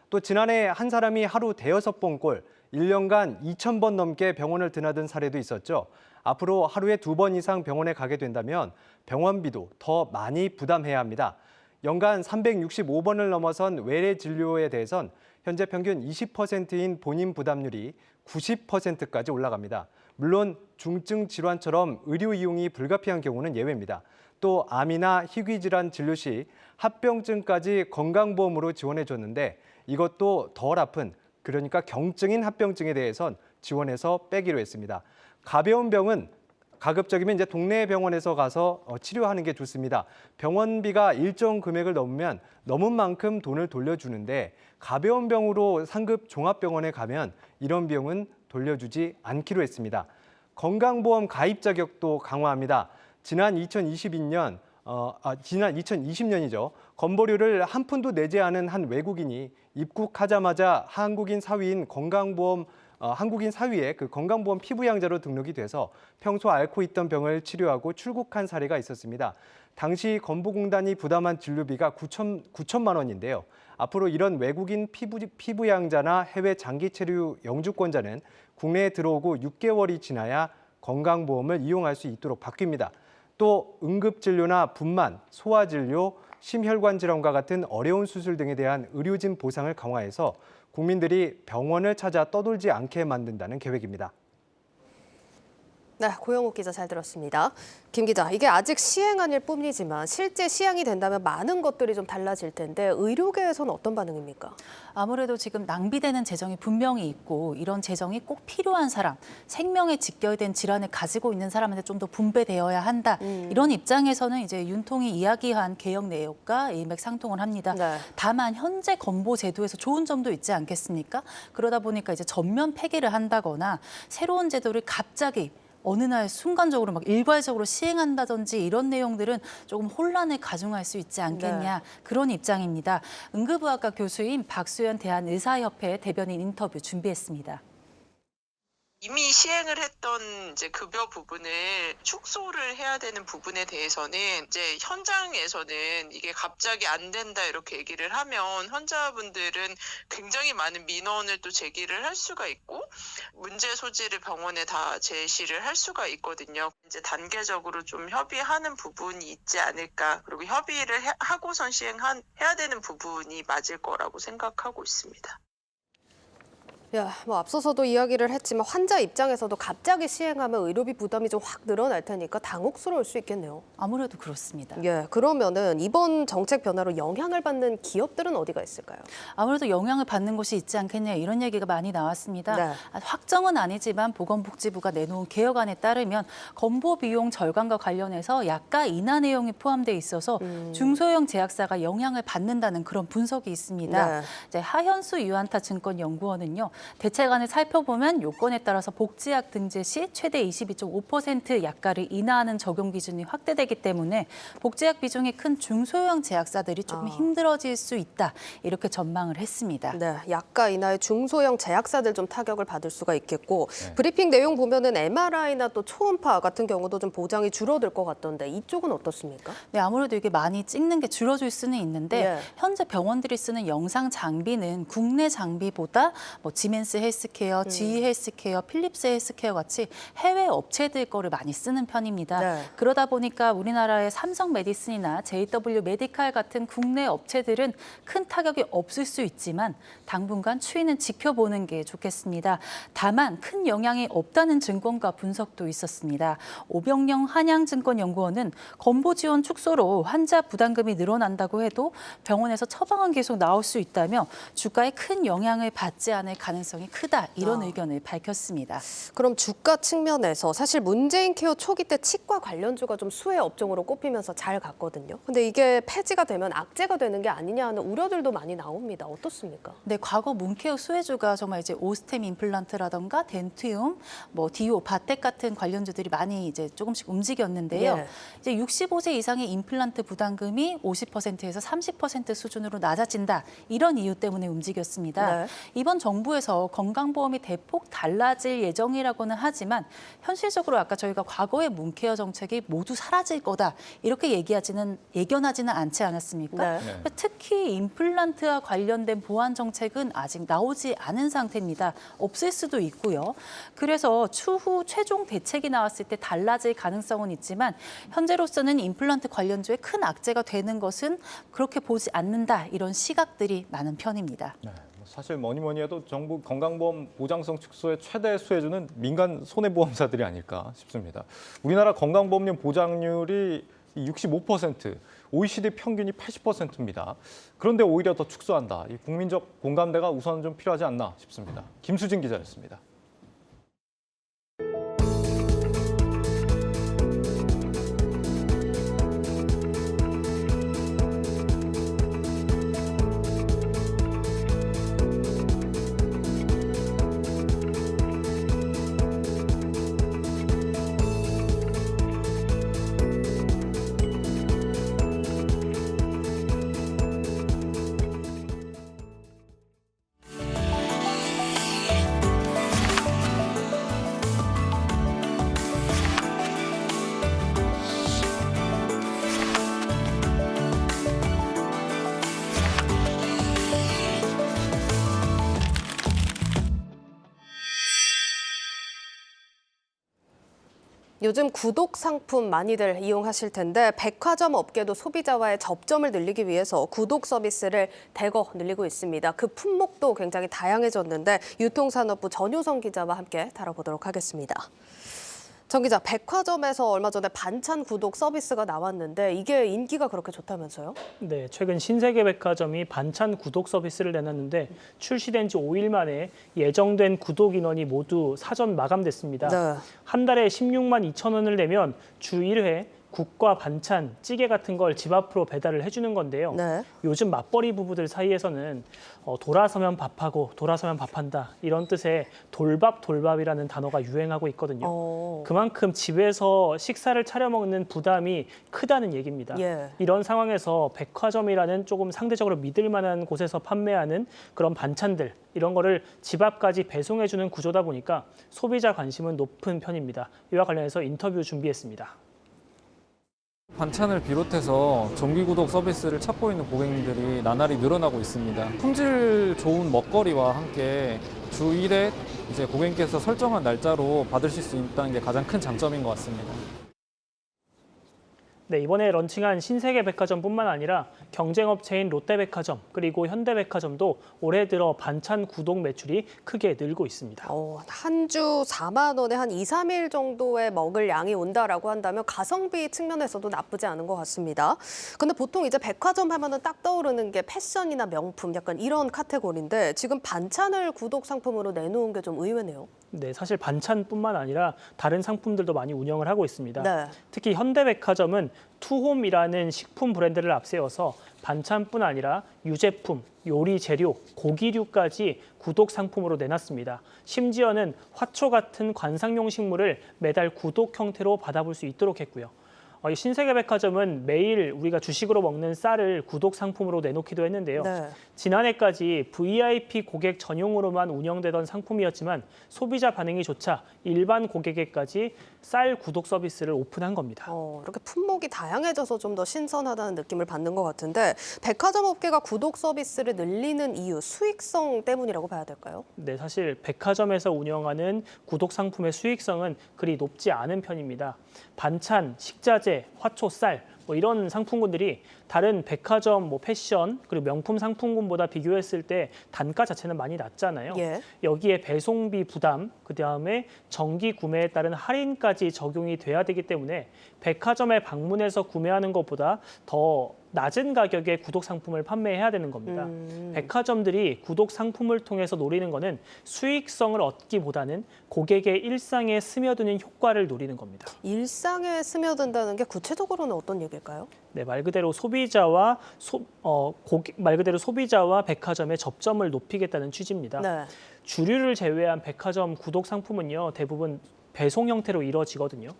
또 지난해 한 사람이 하루 5번꼴 1년간 2,000번 넘게 병원을 드나든 사례도 있었죠. 앞으로 하루에 2번 이상 병원에 가게 된다면 병원비도 더 많이 부담해야 합니다. 연간 365번을 넘어선 외래 진료에 대해선 현재 평균 20%인 본인 부담률이 90%까지 올라갑니다. 물론 중증 질환처럼 의료 이용이 불가피한 경우는 예외입니다. 또 암이나 희귀질환 진료 시 합병증까지 건강보험으로 지원해 줬는데 이것도 덜 아픈 그러니까 경증인 합병증에 대해선 지원해서 빼기로 했습니다. 가벼운 병은 가급적이면 이제 동네 병원에서 가서 치료하는 게 좋습니다. 병원비가 일정 금액을 넘으면 넘은 만큼 돈을 돌려주는데 가벼운 병으로 상급 종합병원에 가면 이런 비용은 돌려주지 않기로 했습니다. 건강보험 가입 자격도 강화합니다. 지난 2020년이죠. 건보료를 한 푼도 내지 않은 한 외국인이 입국하자마자 한국인 사위의 그 건강보험 피부양자로 등록이 돼서 평소 앓고 있던 병을 치료하고 출국한 사례가 있었습니다. 당시 건보공단이 부담한 진료비가 9천만 원인데요. 앞으로 이런 외국인 피부양자나 해외 장기 체류 영주권자는 국내에 들어오고 6개월이 지나야 건강보험을 이용할 수 있도록 바뀝니다. 또 응급진료나 분만, 소아진료, 심혈관 질환과 같은 어려운 수술 등에 대한 의료진 보상을 강화해서 국민들이 병원을 찾아 떠돌지 않게 만든다는 계획입니다. 네, 고영욱 기자 잘 들었습니다. 김 기자, 이게 아직 시행안일 뿐이지만 실제 시행이 된다면 많은 것들이 좀 달라질 텐데 의료계에서는 어떤 반응입니까? 아무래도 지금 낭비되는 재정이 분명히 있고 이런 재정이 꼭 필요한 사람, 생명에 직결된 질환을 가지고 있는 사람한테 좀 더 분배되어야 한다. 이런 입장에서는 이제 윤통이 이야기한 개혁 내용과 일맥상통을 합니다. 네. 다만 현재 건보 제도에서 좋은 점도 있지 않겠습니까? 그러다 보니까 이제 전면 폐기를 한다거나 새로운 제도를 갑자기 어느 날 순간적으로 막 일괄적으로 시행한다든지 이런 내용들은 조금 혼란을 가중할 수 있지 않겠냐 네. 그런 입장입니다. 응급의학과 교수인 박수연 대한의사협회 대변인 인터뷰 준비했습니다. 이미 시행을 했던 이제 급여 부분을 축소를 해야 되는 부분에 대해서는 이제 현장에서는 이게 갑자기 안 된다 이렇게 얘기를 하면 환자분들은 굉장히 많은 민원을 또 제기를 할 수가 있고 문제 소지를 병원에 다 제시를 할 수가 있거든요. 이제 단계적으로 좀 협의하는 부분이 있지 않을까. 그리고 협의를 하고선 시행해야 되는 부분이 맞을 거라고 생각하고 있습니다. 뭐 앞서서도 이야기를 했지만 환자 입장에서도 갑자기 시행하면 의료비 부담이 좀 확 늘어날 테니까 당혹스러울 수 있겠네요. 아무래도 그렇습니다. 그러면은 이번 정책 변화로 영향을 받는 기업들은 어디가 있을까요? 아무래도 영향을 받는 곳이 있지 않겠냐 이런 얘기가 많이 나왔습니다. 확정은 아니지만 보건복지부가 내놓은 개혁안에 따르면 건보 비용 절감과 관련해서 약가 인하 내용이 포함되어 있어서 중소형 제약사가 영향을 받는다는 그런 분석이 있습니다. 이제 하현수 유한타 증권연구원은요. 대책안을 살펴보면 요건에 따라서 복지약 등재 시 최대 22.5% 약가를 인하하는 적용 기준이 확대되기 때문에 복지약 비중이 큰 중소형 제약사들이 조금 힘들어질 수 있다. 이렇게 전망을 했습니다. 약가 인하의 중소형 제약사들 좀 타격을 받을 수가 있겠고 브리핑 내용 보면은 MRI나 또 초음파 같은 경우도 좀 보장이 줄어들 것 같던데 이쪽은 어떻습니까? 네, 아무래도 이게 많이 찍는 게 줄어들 수는 있는데 현재 병원들이 쓰는 영상 장비는 국내 장비보다 뭐 지멘스 헬스케어, GE 헬스케어, 필립스 헬스케어 같이 해외 업체들 거를 많이 쓰는 편입니다. 그러다 보니까 우리나라의 삼성 메디슨이나 JW 메디칼 같은 국내 업체들은 큰 타격이 없을 수 있지만 당분간 추이는 지켜보는 게 좋겠습니다. 다만 큰 영향이 없다는 증권가 분석도 있었습니다. 오병영 한양증권연구원은 건보 지원 축소로 환자 부담금이 늘어난다고 해도 병원에서 처방은 계속 나올 수 있다며 주가에 큰 영향을 받지 않을 가능성이 크다 이런 의견을 밝혔습니다. 그럼 주가 측면에서 사실 문재인 케어 초기 때 치과 관련주가 좀 수혜 업종으로 꼽히면서 잘 갔거든요. 근데 이게 폐지가 되면 악재가 되는 게 아니냐 하는 우려들도 많이 나옵니다. 어떻습니까? 네, 과거 문케어 수혜주가 정말 이제 오스템 임플란트라던가 덴티움, 뭐 디오, 바텍 같은 관련주들이 많이 이제 조금씩 움직였는데요. 이제 65세 이상의 임플란트 부담금이 50%에서 30% 수준으로 낮아진다. 이런 이유 때문에 움직였습니다. 이번 정부에서 건강보험이 대폭 달라질 예정이라고는 하지만 현실적으로 아까 저희가 과거의 문케어 정책이 모두 사라질 거다 이렇게 예견하지는 않지 않았습니까? 특히 임플란트와 관련된 보완 정책은 아직 나오지 않은 상태입니다. 없을 수도 있고요. 그래서 추후 최종 대책이 나왔을 때 달라질 가능성은 있지만 현재로서는 임플란트 관련주에 큰 악재가 되는 것은 그렇게 보지 않는다 이런 시각들이 많은 편입니다. 사실 뭐니 해도 정부 건강보험 보장성 축소의 최대 수혜주는 민간 손해보험사들이 아닐까 싶습니다. 우리나라 건강보험료 보장률이 65%, OECD 평균이 80%입니다. 그런데 오히려 더 축소한다. 이 국민적 공감대가 우선 좀 필요하지 않나 싶습니다. 김수진 기자였습니다. 요즘 구독 상품 많이들 이용하실 텐데 백화점 업계도 소비자와의 접점을 늘리기 위해서 구독 서비스를 대거 늘리고 있습니다. 그 품목도 굉장히 다양해졌는데 유통산업부 전효성 기자와 함께 다뤄보도록 하겠습니다. 정 기자, 백화점에서 얼마 전에 반찬 구독 서비스가 나왔는데 이게 인기가 그렇게 좋다면서요? 네, 최근 신세계백화점이 반찬 구독 서비스를 내놨는데 출시된 지 5일 만에 예정된 구독 인원이 모두 사전 마감됐습니다. 한 달에 16만 2천 원을 내면 주 1회 국과 반찬, 찌개 같은 걸 집 앞으로 배달을 해주는 건데요. 요즘 맞벌이 부부들 사이에서는 돌아서면 밥하고 돌아서면 밥한다 이런 뜻의 돌밥이라는 단어가 유행하고 있거든요. 그만큼 집에서 식사를 차려 먹는 부담이 크다는 얘기입니다. 이런 상황에서 백화점이라는 조금 상대적으로 믿을 만한 곳에서 판매하는 그런 반찬들 이런 거를 집 앞까지 배송해주는 구조다 보니까 소비자 관심은 높은 편입니다. 이와 관련해서 인터뷰 준비했습니다. 반찬을 비롯해서 정기구독 서비스를 찾고 있는 고객님들이 나날이 늘어나고 있습니다. 품질 좋은 먹거리와 함께 주 1회 이제 고객님께서 설정한 날짜로 받으실 수 있다는 게 가장 큰 장점인 것 같습니다. 네, 이번에 런칭한 신세계 백화점뿐만 아니라 경쟁업체인 롯데백화점 그리고 현대백화점도 올해 들어 반찬 구독 매출이 크게 늘고 있습니다. 한 주 4만 원에 한 2, 3일 정도의 먹을 양이 온다라고 한다면 가성비 측면에서도 나쁘지 않은 것 같습니다. 근데 보통 이제 백화점 하면은 딱 떠오르는 게 패션이나 명품 약간 이런 카테고리인데 지금 반찬을 구독 상품으로 내놓은 게 좀 의외네요. 네, 사실 반찬뿐만 아니라 다른 상품들도 많이 운영을 하고 있습니다. 네. 특히 현대백화점은 투홈이라는 식품 브랜드를 앞세워서 반찬뿐 아니라 유제품, 요리 재료, 고기류까지 구독 상품으로 내놨습니다. 심지어는 화초 같은 관상용 식물을 매달 구독 형태로 받아볼 수 있도록 했고요. 이 신세계백화점은 매일 우리가 주식으로 먹는 쌀을 구독 상품으로 내놓기도 했는데요. 네. 지난해까지 VIP 고객 전용으로만 운영되던 상품이었지만 소비자 반응이 좋자 일반 고객에까지 쌀 구독 서비스를 오픈한 겁니다. 이렇게 품목이 다양해져서 좀 더 신선하다는 느낌을 받는 것 같은데 백화점 업계가 구독 서비스를 늘리는 이유, 수익성 때문이라고 봐야 될까요? 네, 사실 백화점에서 운영하는 구독 상품의 수익성은 그리 높지 않은 편입니다. 반찬, 식자재, 화초, 쌀 이런 상품군들이 다른 백화점, 패션 그리고 명품 상품군보다 비교했을 때 단가 자체는 많이 낮잖아요. 예. 여기에 배송비 부담, 그다음에 정기 구매에 따른 할인까지 적용이 돼야 되기 때문에 백화점에 방문해서 구매하는 것보다 더 낮은 가격에 구독 상품을 판매해야 되는 겁니다. 백화점들이 구독 상품을 통해서 노리는 거는 수익성을 얻기보다는 고객의 일상에 스며드는 효과를 노리는 겁니다. 일상에 스며든다는 게 구체적으로는 어떤 얘기일까요? 네, 말 그대로 소비자와 백화점의 접점을 높이겠다는 취지입니다. 네. 주류를 제외한 백화점 구독 상품은요, 대부분 배송 형태로 이루어지거든요.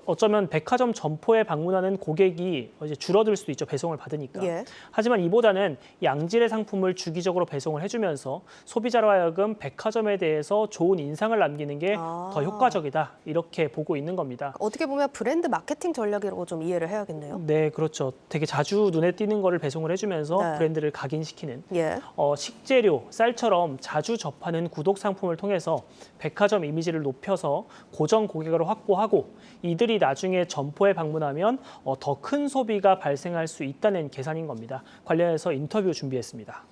어쩌면 백화점 점포에 방문하는 고객이 이제 줄어들 수도 있죠. 배송을 받으니까. 예. 하지만 이보다는 양질의 상품을 주기적으로 배송을 해주면서 소비자로 하여금 백화점에 대해서 좋은 인상을 남기는 게 더 효과적이다. 이렇게 보고 있는 겁니다. 어떻게 보면 브랜드 마케팅 전략이라고 좀 이해를 해야겠네요. 네, 그렇죠. 되게 자주 눈에 띄는 거를 배송을 해주면서 네. 브랜드를 각인시키는. 예. 식재료, 쌀처럼 자주 접하는 구독 상품을 통해서 백화점 이미지를 높여서 고정 고객을 확보하고 이들이 나중에 점포에 방문하면 더 큰 소비가 발생할 수 있다는 계산인 겁니다. 관련해서 인터뷰 준비했습니다.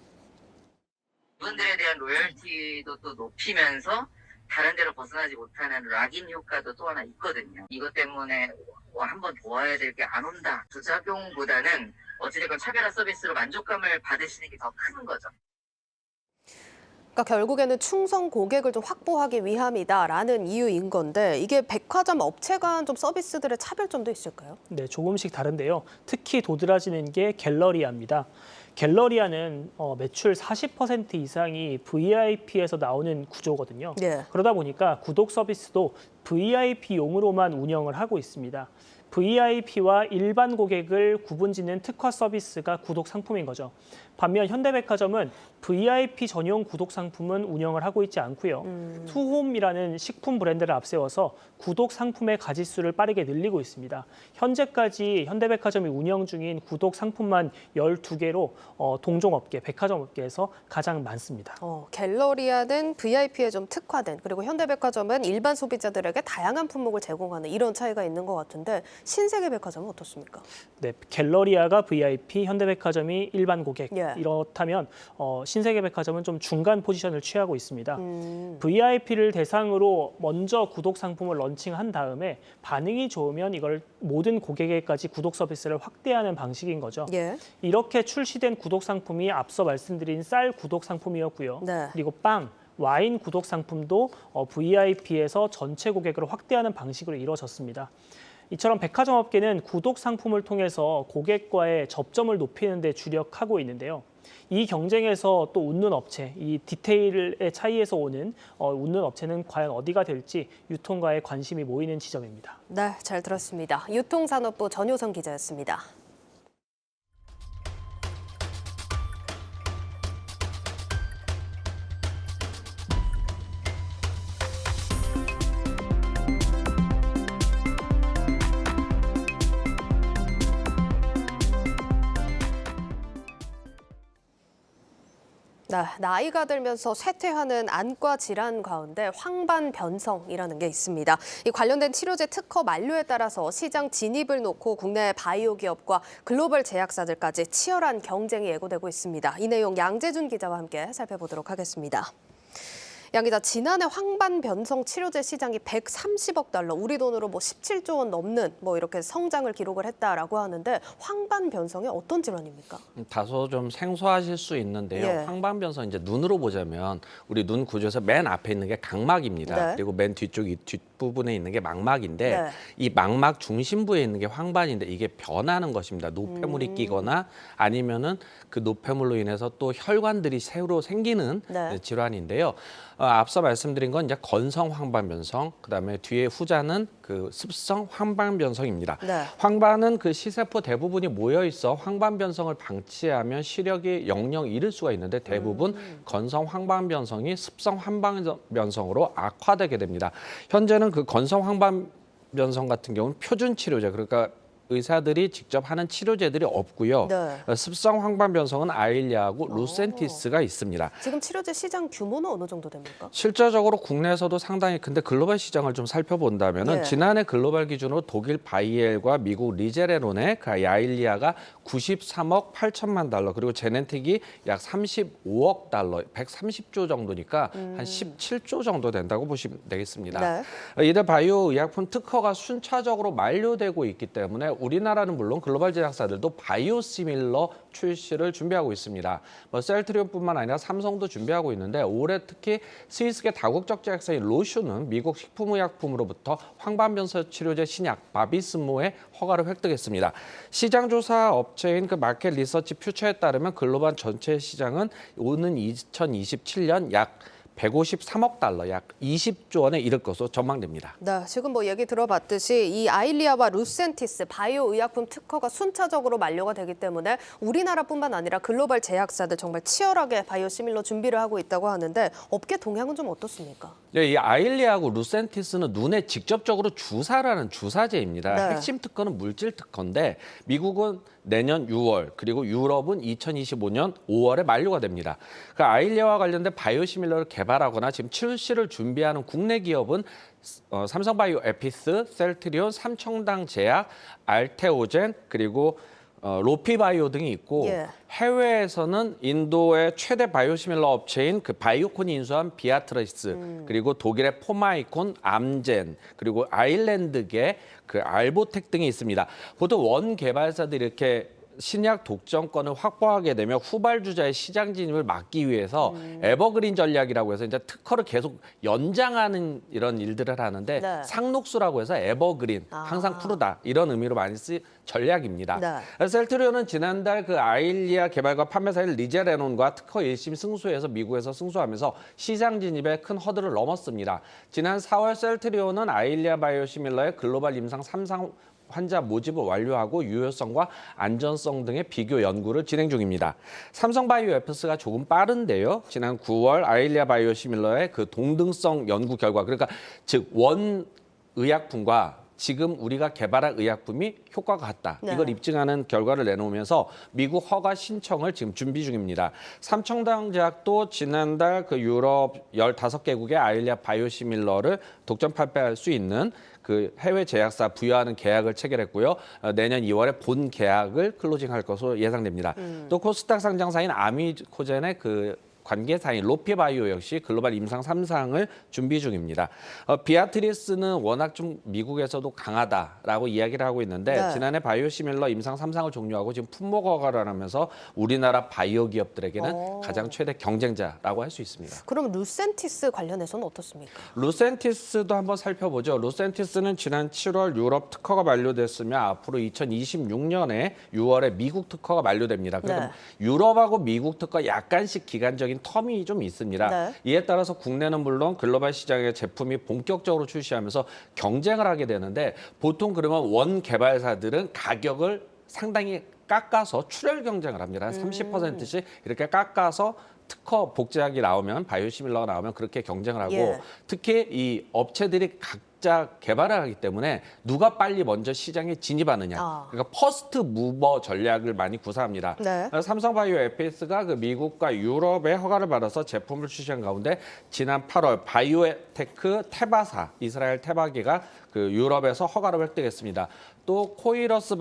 이분들에 대한 로열티도 또 높이면서 다른 데로 벗어나지 못하는 락인 효과도 또 하나 있거든요. 이것 때문에 한 번 더 와야 될 게 안 온다. 부작용보다는 어찌됐건 차별화 서비스로 만족감을 받으시는 게 더 큰 거죠. 그러니까 결국에는 충성 고객을 좀 확보하기 위함이다라는 이유인 건데 이게 백화점 업체 간 좀 서비스들의 차별점도 있을까요? 네, 조금씩 다른데요. 특히 도드라지는 게 갤러리아입니다. 갤러리아는 매출 40% 이상이 VIP에서 나오는 구조거든요. 예. 그러다 보니까 구독 서비스도 VIP용으로만 운영을 하고 있습니다. VIP와 일반 고객을 구분짓는 특화 서비스가 구독 상품인 거죠. 반면 현대백화점은 VIP 전용 구독 상품은 운영을 하고 있지 않고요. 투홈이라는 식품 브랜드를 앞세워서 구독 상품의 가짓수를 빠르게 늘리고 있습니다. 현재까지 현대백화점이 운영 중인 구독 상품만 12개로 동종업계, 백화점 업계에서 가장 많습니다. 갤러리아는 VIP에 좀 특화된 그리고 현대백화점은 일반 소비자들에게 다양한 품목을 제공하는 이런 차이가 있는 것 같은데 신세계백화점은 어떻습니까? 네, 갤러리아가 VIP, 현대백화점이 일반 고객. 예. 이렇다면 신세계백화점은 좀 중간 포지션을 취하고 있습니다. VIP를 대상으로 먼저 구독 상품을 런칭한 다음에 반응이 좋으면 이걸 모든 고객에게까지 구독 서비스를 확대하는 방식인 거죠. 예. 이렇게 출시된 구독 상품이 앞서 말씀드린 쌀 구독 상품이었고요. 네. 그리고 빵, 와인 구독 상품도 VIP에서 전체 고객으로 확대하는 방식으로 이루어졌습니다. 이처럼 백화점 업계는 구독 상품을 통해서 고객과의 접점을 높이는 데 주력하고 있는데요. 이 경쟁에서 또 웃는 업체, 이 디테일의 차이에서 오는 웃는 업체는 과연 어디가 될지 유통가에 관심이 모이는 지점입니다. 네, 잘 들었습니다. 유통산업부 전효성 기자였습니다. 나이가 들면서 쇠퇴하는 안과 질환 가운데 황반변성이라는 게 있습니다. 이 관련된 치료제 특허 만료에 따라서 시장 진입을 놓고 국내 바이오 기업과 글로벌 제약사들까지 치열한 경쟁이 예고되고 있습니다. 이 내용 양재준 기자와 함께 살펴보도록 하겠습니다. 양 기자, 지난해 황반변성 치료제 시장이 130억 달러, 우리 돈으로 17조 원 넘는 이렇게 성장을 기록을 했다라고 하는데 황반변성이 어떤 질환입니까? 다소 좀 생소하실 수 있는데요. 예. 황반변성 이제 눈으로 보자면 우리 눈 구조에서 맨 앞에 있는 게 각막입니다. 네. 그리고 맨 뒤쪽 이 뒷부분에 있는 게 망막인데 네. 이 망막 중심부에 있는 게 황반인데 이게 변하는 것입니다. 노폐물이 끼거나 아니면은 그 노폐물로 인해서 또 혈관들이 새로 생기는 네. 질환인데요. 앞서 말씀드린 건 이제 건성 황반변성, 그다음에 뒤에 후자는 그 습성 황반변성입니다. 네. 황반은 그 시세포 대부분이 모여 있어 황반변성을 방치하면 시력이 영영 잃을 수가 있는데 대부분 건성 황반변성이 습성 황반변성으로 악화되게 됩니다. 현재는 그 건성 황반변성 같은 경우는 표준 치료제, 그러니까 의사들이 직접 하는 치료제들이 없고요. 네. 습성 황반변성은 아일리아하고 루센티스가 있습니다. 지금 치료제 시장 규모는 어느 정도 됩니까? 실제적으로 국내에서도 상당히 근데 글로벌 시장을 좀 살펴본다면은 네. 지난해 글로벌 기준으로 독일 바이엘과 미국 리제레론의 그 아일리아가 93억 8천만 달러, 그리고 제넨틱이 약 35억 달러, 130조 정도니까 한 17조 정도 된다고 보시면 되겠습니다. 네. 이들 바이오 의약품 특허가 순차적으로 만료되고 있기 때문에 우리나라는 물론 글로벌 제약사들도 바이오시밀러 출시를 준비하고 있습니다. 셀트리온뿐만 아니라 삼성도 준비하고 있는데 올해 특히 스위스계 다국적 제약사인 로슈는 미국 식품의약품으로부터 황반변성 치료제 신약 바비스모의 허가를 획득했습니다. 시장조사 업체인 그 마켓 리서치 퓨처에 따르면 글로벌 전체 시장은 오는 2027년 약 153억 달러, 약 20조 원에 이를 것으로 전망됩니다. 네, 지금 얘기 들어봤듯이 이 아일리아와 루센티스 바이오 의약품 특허가 순차적으로 만료가 되기 때문에 우리나라뿐만 아니라 글로벌 제약사들 정말 치열하게 바이오시밀러 준비를 하고 있다고 하는데 업계 동향은 좀 어떻습니까? 네, 이 아일리아하고 루센티스는 눈에 직접적으로 주사라는 주사제입니다. 네. 핵심 특허는 물질 특허인데 미국은 내년 6월, 그리고 유럽은 2025년 5월에 만료가 됩니다. 그 아일리아와 관련된 바이오시밀러를 개발하거나 지금 출시를 준비하는 국내 기업은 삼성바이오 에피스, 셀트리온, 삼청당 제약, 알테오젠, 그리고 로피바이오 등이 있고 예. 해외에서는 인도의 최대 바이오시밀러 업체인 그 바이오콘이 인수한 비아트리스, 그리고 독일의 포마이콘, 암젠, 그리고 아일랜드계 그 알보텍 등이 있습니다. 보통 원 개발사들이 이렇게 신약 독점권을 확보하게 되면 후발주자의 시장 진입을 막기 위해서 에버그린 전략이라고 해서 이제 특허를 계속 연장하는 이런 일들을 하는데 네. 상록수라고 해서 에버그린, 항상 푸르다 이런 의미로 많이 쓰 전략입니다. 네. 셀트리온은 지난달 그 아일리아 개발과 판매사인 리제레논과 특허 1심 승소해서 미국에서 승소하면서 시장 진입에 큰 허들을 넘었습니다. 지난 4월 셀트리온은 아일리아 바이오시밀러의 글로벌 임상 3상 환자 모집을 완료하고 유효성과 안전성 등의 비교 연구를 진행 중입니다. 삼성바이오에피스가 조금 빠른데요. 지난 9월 아일리아 바이오시밀러의 그 동등성 연구 결과, 그러니까 즉 원 의약품과 지금 우리가 개발한 의약품이 효과가 같다. 네. 이걸 입증하는 결과를 내놓으면서 미국 허가 신청을 지금 준비 중입니다. 삼청당 제약도 지난달 그 유럽 15개국의 아일리아 바이오시밀러를 독점 판매할 수 있는 그 해외 제약사 부여하는 계약을 체결했고요. 내년 2월에 본 계약을 클로징할 것으로 예상됩니다. 또 코스닥 상장사인 아미코젠의 그 관계사인 로피바이오 역시 글로벌 임상 3상을 준비 중입니다. 비아트리스는 워낙 좀 미국에서도 강하다라고 이야기를 하고 있는데 네. 지난해 바이오시밀러 임상 3상을 종료하고 지금 품목 허가를 하면서 우리나라 바이오 기업들에게는 가장 최대 경쟁자라고 할 수 있습니다. 그럼 루센티스 관련해서는 어떻습니까? 루센티스도 한번 살펴보죠. 루센티스는 지난 7월 유럽 특허가 만료됐으며 앞으로 2026년에 6월에 미국 특허가 만료됩니다. 그럼 네. 유럽하고 미국 특허 약간씩 기간적인 텀이 좀 있습니다. 네. 이에 따라서 국내는 물론 글로벌 시장에 제품이 본격적으로 출시하면서 경쟁을 하게 되는데 보통 그러면 원 개발사들은 가격을 상당히 깎아서 출혈 경쟁을 합니다. 30%씩 이렇게 깎아서 특허 복제약이 나오면 바이오시밀러가 나오면 그렇게 경쟁을 하고 예. 특히 이 업체들이 각자 각자 개발을 하기 때문에 누가 빨리 먼저 시장에 진입하느냐. 그러니까 퍼스트 무버 전략을 많이 구사합니다. 네. 삼성바이오 FS가 그 미국과 유럽의 허가를 받아서 제품을 출시한 가운데 지난 8월 바이오테크 테바사, 이스라엘 테바계가 그 유럽에서 허가를 획득했습니다. 또 코이러스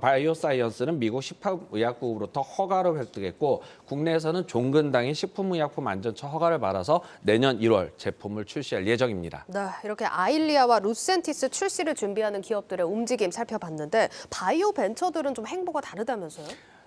바이오사이언스는 미국 식품의약국으로부터 허가를 획득했고 국내에서는 종근당이 식품의약품안전처 허가를 받아서 내년 1월 제품을 출시할 예정입니다. 네, 이렇게 아일리아와 루센티스 출시를 준비하는 기업들의 움직임 살펴봤는데 바이오 벤처들은 좀 행보가 다르다면서요?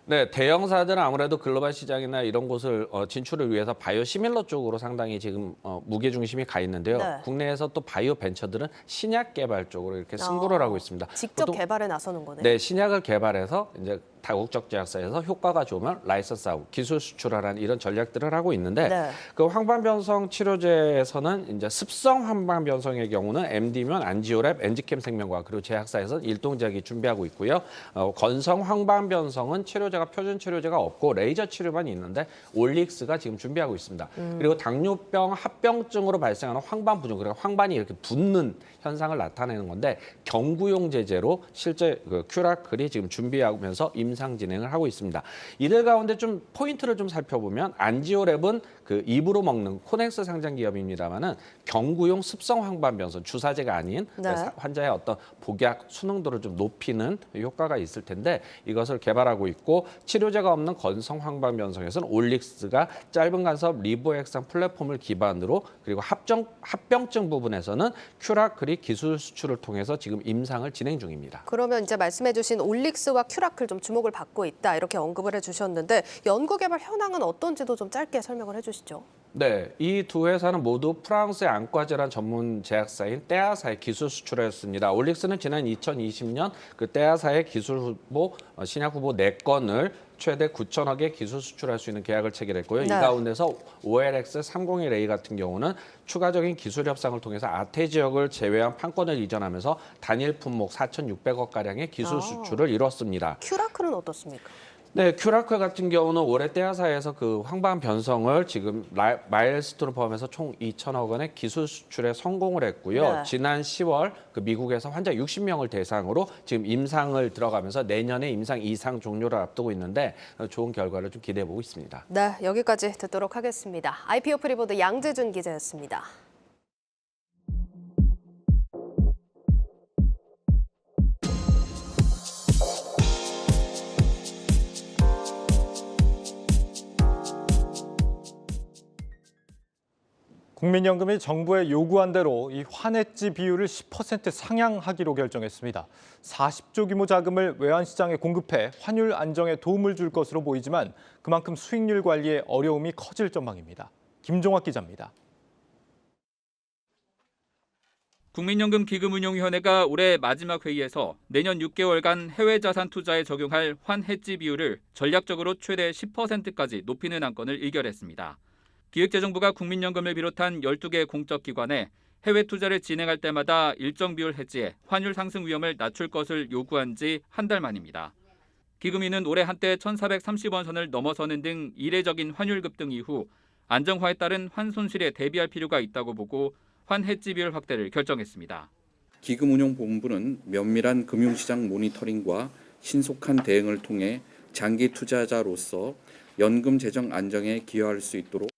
네, 대형사들은 아무래도 글로벌 시장이나 이런 곳을 진출을 위해서 바이오 시밀러 쪽으로 상당히 지금 무게 중심이 가 있는데요. 네. 국내에서 또 바이오 벤처들은 신약 개발 쪽으로 이렇게 승부를 하고 있습니다. 직접 개발에 나서는 거네요. 네, 신약을 개발해서 이제 다국적 제약사에서 효과가 좋으면 라이선스하고 기술 수출하라는 이런 전략들을 하고 있는데 네. 그 황반변성 치료제에서는 이제 습성 황반변성의 경우는 MD면 안지오랩, 엔지캠 생명과학 그리고 제약사에서는 일동제약이 준비하고 있고요. 건성 황반변성은 치료제가 표준 치료제가 없고 레이저 치료만 있는데 올릭스가 지금 준비하고 있습니다. 그리고 당뇨병 합병증으로 발생하는 황반부종, 그러니까 황반이 이렇게 붓는 현상을 나타내는 건데 경구용 제제로 실제 그 큐라클이 지금 준비하면서 임상 진행을 하고 있습니다. 이들 가운데 좀 포인트를 좀 살펴보면 안지오랩은 그 입으로 먹는 코넥스 상장 기업입니다만은 경구용 습성 황반변성 주사제가 아닌 네. 환자의 어떤 복약 수능도를 좀 높이는 효과가 있을 텐데 이것을 개발하고 있고 치료제가 없는 건성 황반변성에서는 올릭스가 짧은 간섭 리보액상 플랫폼을 기반으로 그리고 합병증 부분에서는 큐라클이 기술 수출을 통해서 지금 임상을 진행 중입니다. 그러면 이제 말씀해주신 올릭스와 큐라클 좀 주목을 받고 있다 이렇게 언급을 해주셨는데 연구개발 현황은 어떤지도 좀 짧게 설명을 해주시죠. 네, 이 두 회사는 모두 프랑스의 안과질환 전문 제약사인 떼아사의 기술 수출했습니다. 올릭스는 지난 2020년 그 떼아사의 기술 후보, 신약 후보 4건을 최대 9천억의 기술 수출할 수 있는 계약을 체결했고요. 네. 이 가운데서 OLX301A 같은 경우는 추가적인 기술 협상을 통해서 아태 지역을 제외한 판권을 이전하면서 단일 품목 4,600억가량의 기술 수출을 이뤘습니다. 큐라클은 어떻습니까? 네, 큐라클 같은 경우는 올해 떼아사에서 그 황반 변성을 지금 마일스톤을 포함해서 총 2천억 원의 기술 수출에 성공을 했고요. 네. 지난 10월 그 미국에서 환자 60명을 대상으로 지금 임상을 들어가면서 내년에 임상 2상 종료를 앞두고 있는데 좋은 결과를 좀 기대해 보고 있습니다. 네, 여기까지 듣도록 하겠습니다. IPO 프리보드 양재준 기자였습니다. 국민연금이 정부에 요구한 대로 이 환해지 비율을 10% 상향하기로 결정했습니다. 40조 규모 자금을 외환시장에 공급해 환율 안정에 도움을 줄 것으로 보이지만 그만큼 수익률 관리에 어려움이 커질 전망입니다. 김종학 기자입니다. 국민연금 기금운용위원회가 올해 마지막 회의에서 내년 6개월간 해외 자산 투자에 적용할 환해지 비율을 전략적으로 최대 10%까지 높이는 안건을 의결했습니다. 기획재정부가 국민연금을 비롯한 12개 공적기관에 해외 투자를 진행할 때마다 일정 비율 해지해 환율 상승 위험을 낮출 것을 요구한 지 한 달 만입니다. 기금위는 올해 한때 1,430원 선을 넘어서는 등 이례적인 환율 급등 이후 안정화에 따른 환 손실에 대비할 필요가 있다고 보고 환 해지 비율 확대를 결정했습니다. 기금운용본부는 면밀한 금융시장 모니터링과 신속한 대응을 통해 장기 투자자로서 연금 재정 안정에 기여할 수 있도록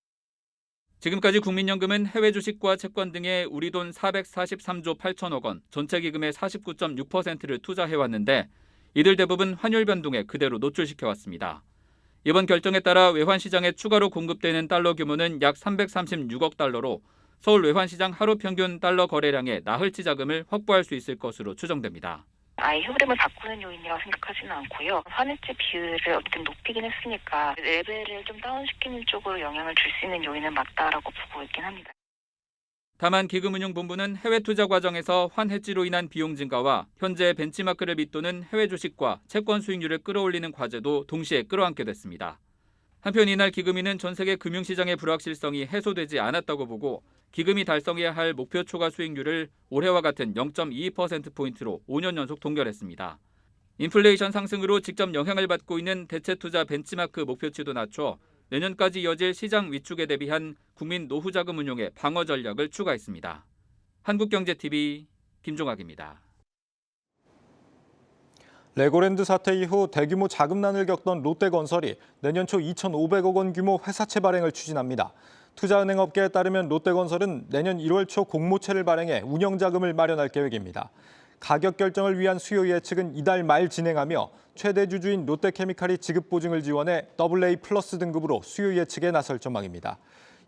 지금까지 국민연금은 해외 주식과 채권 등에 우리 돈 443조 8천억 원, 전체 기금의 49.6%를 투자해왔는데 이들 대부분 환율 변동에 그대로 노출시켜왔습니다. 이번 결정에 따라 외환시장에 추가로 공급되는 달러 규모는 약 336억 달러로 서울 외환시장 하루 평균 달러 거래량의 나흘치 자금을 확보할 수 있을 것으로 추정됩니다. 아예 흐름을 바꾸는 요인이라고 생각하지는 않고요. 환해지 비율을 어쨌든 높이긴 했으니까 레벨을 좀 다운시키는 쪽으로 영향을 줄 수 있는 요인은 맞다라고 보고 있긴 합니다. 다만 기금운용본부는 해외 투자 과정에서 환해지로 인한 비용 증가와 현재 벤치마크를 밑도는 해외 주식과 채권 수익률을 끌어올리는 과제도 동시에 끌어안게 됐습니다. 한편 이날 기금위는 전 세계 금융시장의 불확실성이 해소되지 않았다고 보고 기금이 달성해야 할 목표 초과 수익률을 올해와 같은 0.22%포인트로 5년 연속 동결했습니다. 인플레이션 상승으로 직접 영향을 받고 있는 대체투자 벤치마크 목표치도 낮춰 내년까지 이어질 시장 위축에 대비한 국민 노후자금 운용의 방어 전략을 추가했습니다. 한국경제TV 김종학입니다. 레고랜드 사태 이후 대규모 자금난을 겪던 롯데건설이 내년 초 2,500억 원 규모 회사채 발행을 추진합니다. 투자은행업계에 따르면 롯데건설은 내년 1월 초 공모채를 발행해 운영자금을 마련할 계획입니다. 가격 결정을 위한 수요 예측은 이달 말 진행하며 최대 주주인 롯데케미칼이 지급 보증을 지원해 AA 플러스 등급으로 수요 예측에 나설 전망입니다.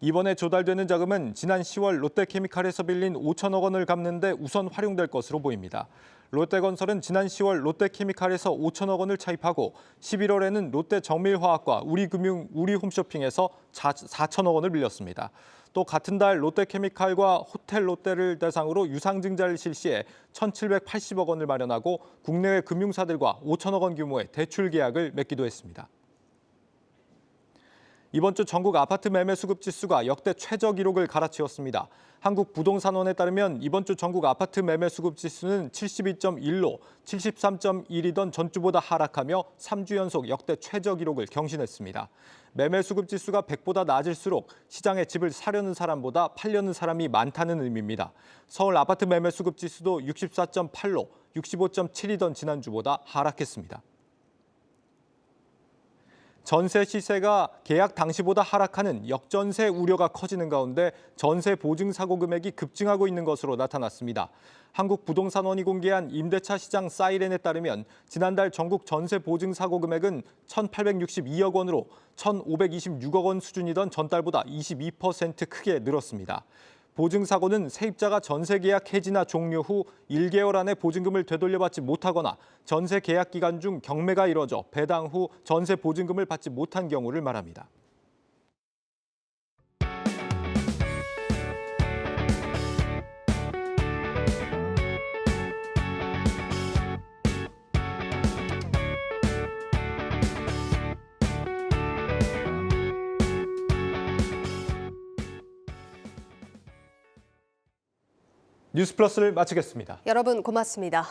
이번에 조달되는 자금은 지난 10월 롯데케미칼에서 빌린 5천억 원을 갚는 데 우선 활용될 것으로 보입니다. 롯데건설은 지난 10월 롯데케미칼에서 5천억 원을 차입하고 11월에는 롯데정밀화학과 우리홈쇼핑에서 4천억 원을 빌렸습니다. 또 같은 달 롯데케미칼과 호텔 롯데를 대상으로 유상증자를 실시해 1,780억 원을 마련하고 국내외 금융사들과 5천억 원 규모의 대출 계약을 맺기도 했습니다. 이번 주 전국 아파트 매매 수급 지수가 역대 최저 기록을 갈아치웠습니다. 한국부동산원에 따르면 이번 주 전국 아파트 매매 수급 지수는 72.1로 73.1이던 전주보다 하락하며 3주 연속 역대 최저 기록을 경신했습니다. 매매 수급 지수가 100보다 낮을수록 시장에 집을 사려는 사람보다 팔려는 사람이 많다는 의미입니다. 서울 아파트 매매 수급 지수도 64.8로 65.7이던 지난주보다 하락했습니다. 전세 시세가 계약 당시보다 하락하는 역전세 우려가 커지는 가운데 전세 보증 사고 금액이 급증하고 있는 것으로 나타났습니다. 한국부동산원이 공개한 임대차 시장 사이렌에 따르면 지난달 전국 전세 보증 사고 금액은 1,862억 원으로 1,526억 원 수준이던 전달보다 22% 크게 늘었습니다. 보증 사고는 세입자가 전세 계약 해지나 종료 후 1개월 안에 보증금을 되돌려받지 못하거나 전세 계약 기간 중 경매가 이뤄져 배당 후 전세 보증금을 받지 못한 경우를 말합니다. 뉴스플러스를 마치겠습니다. 여러분 고맙습니다.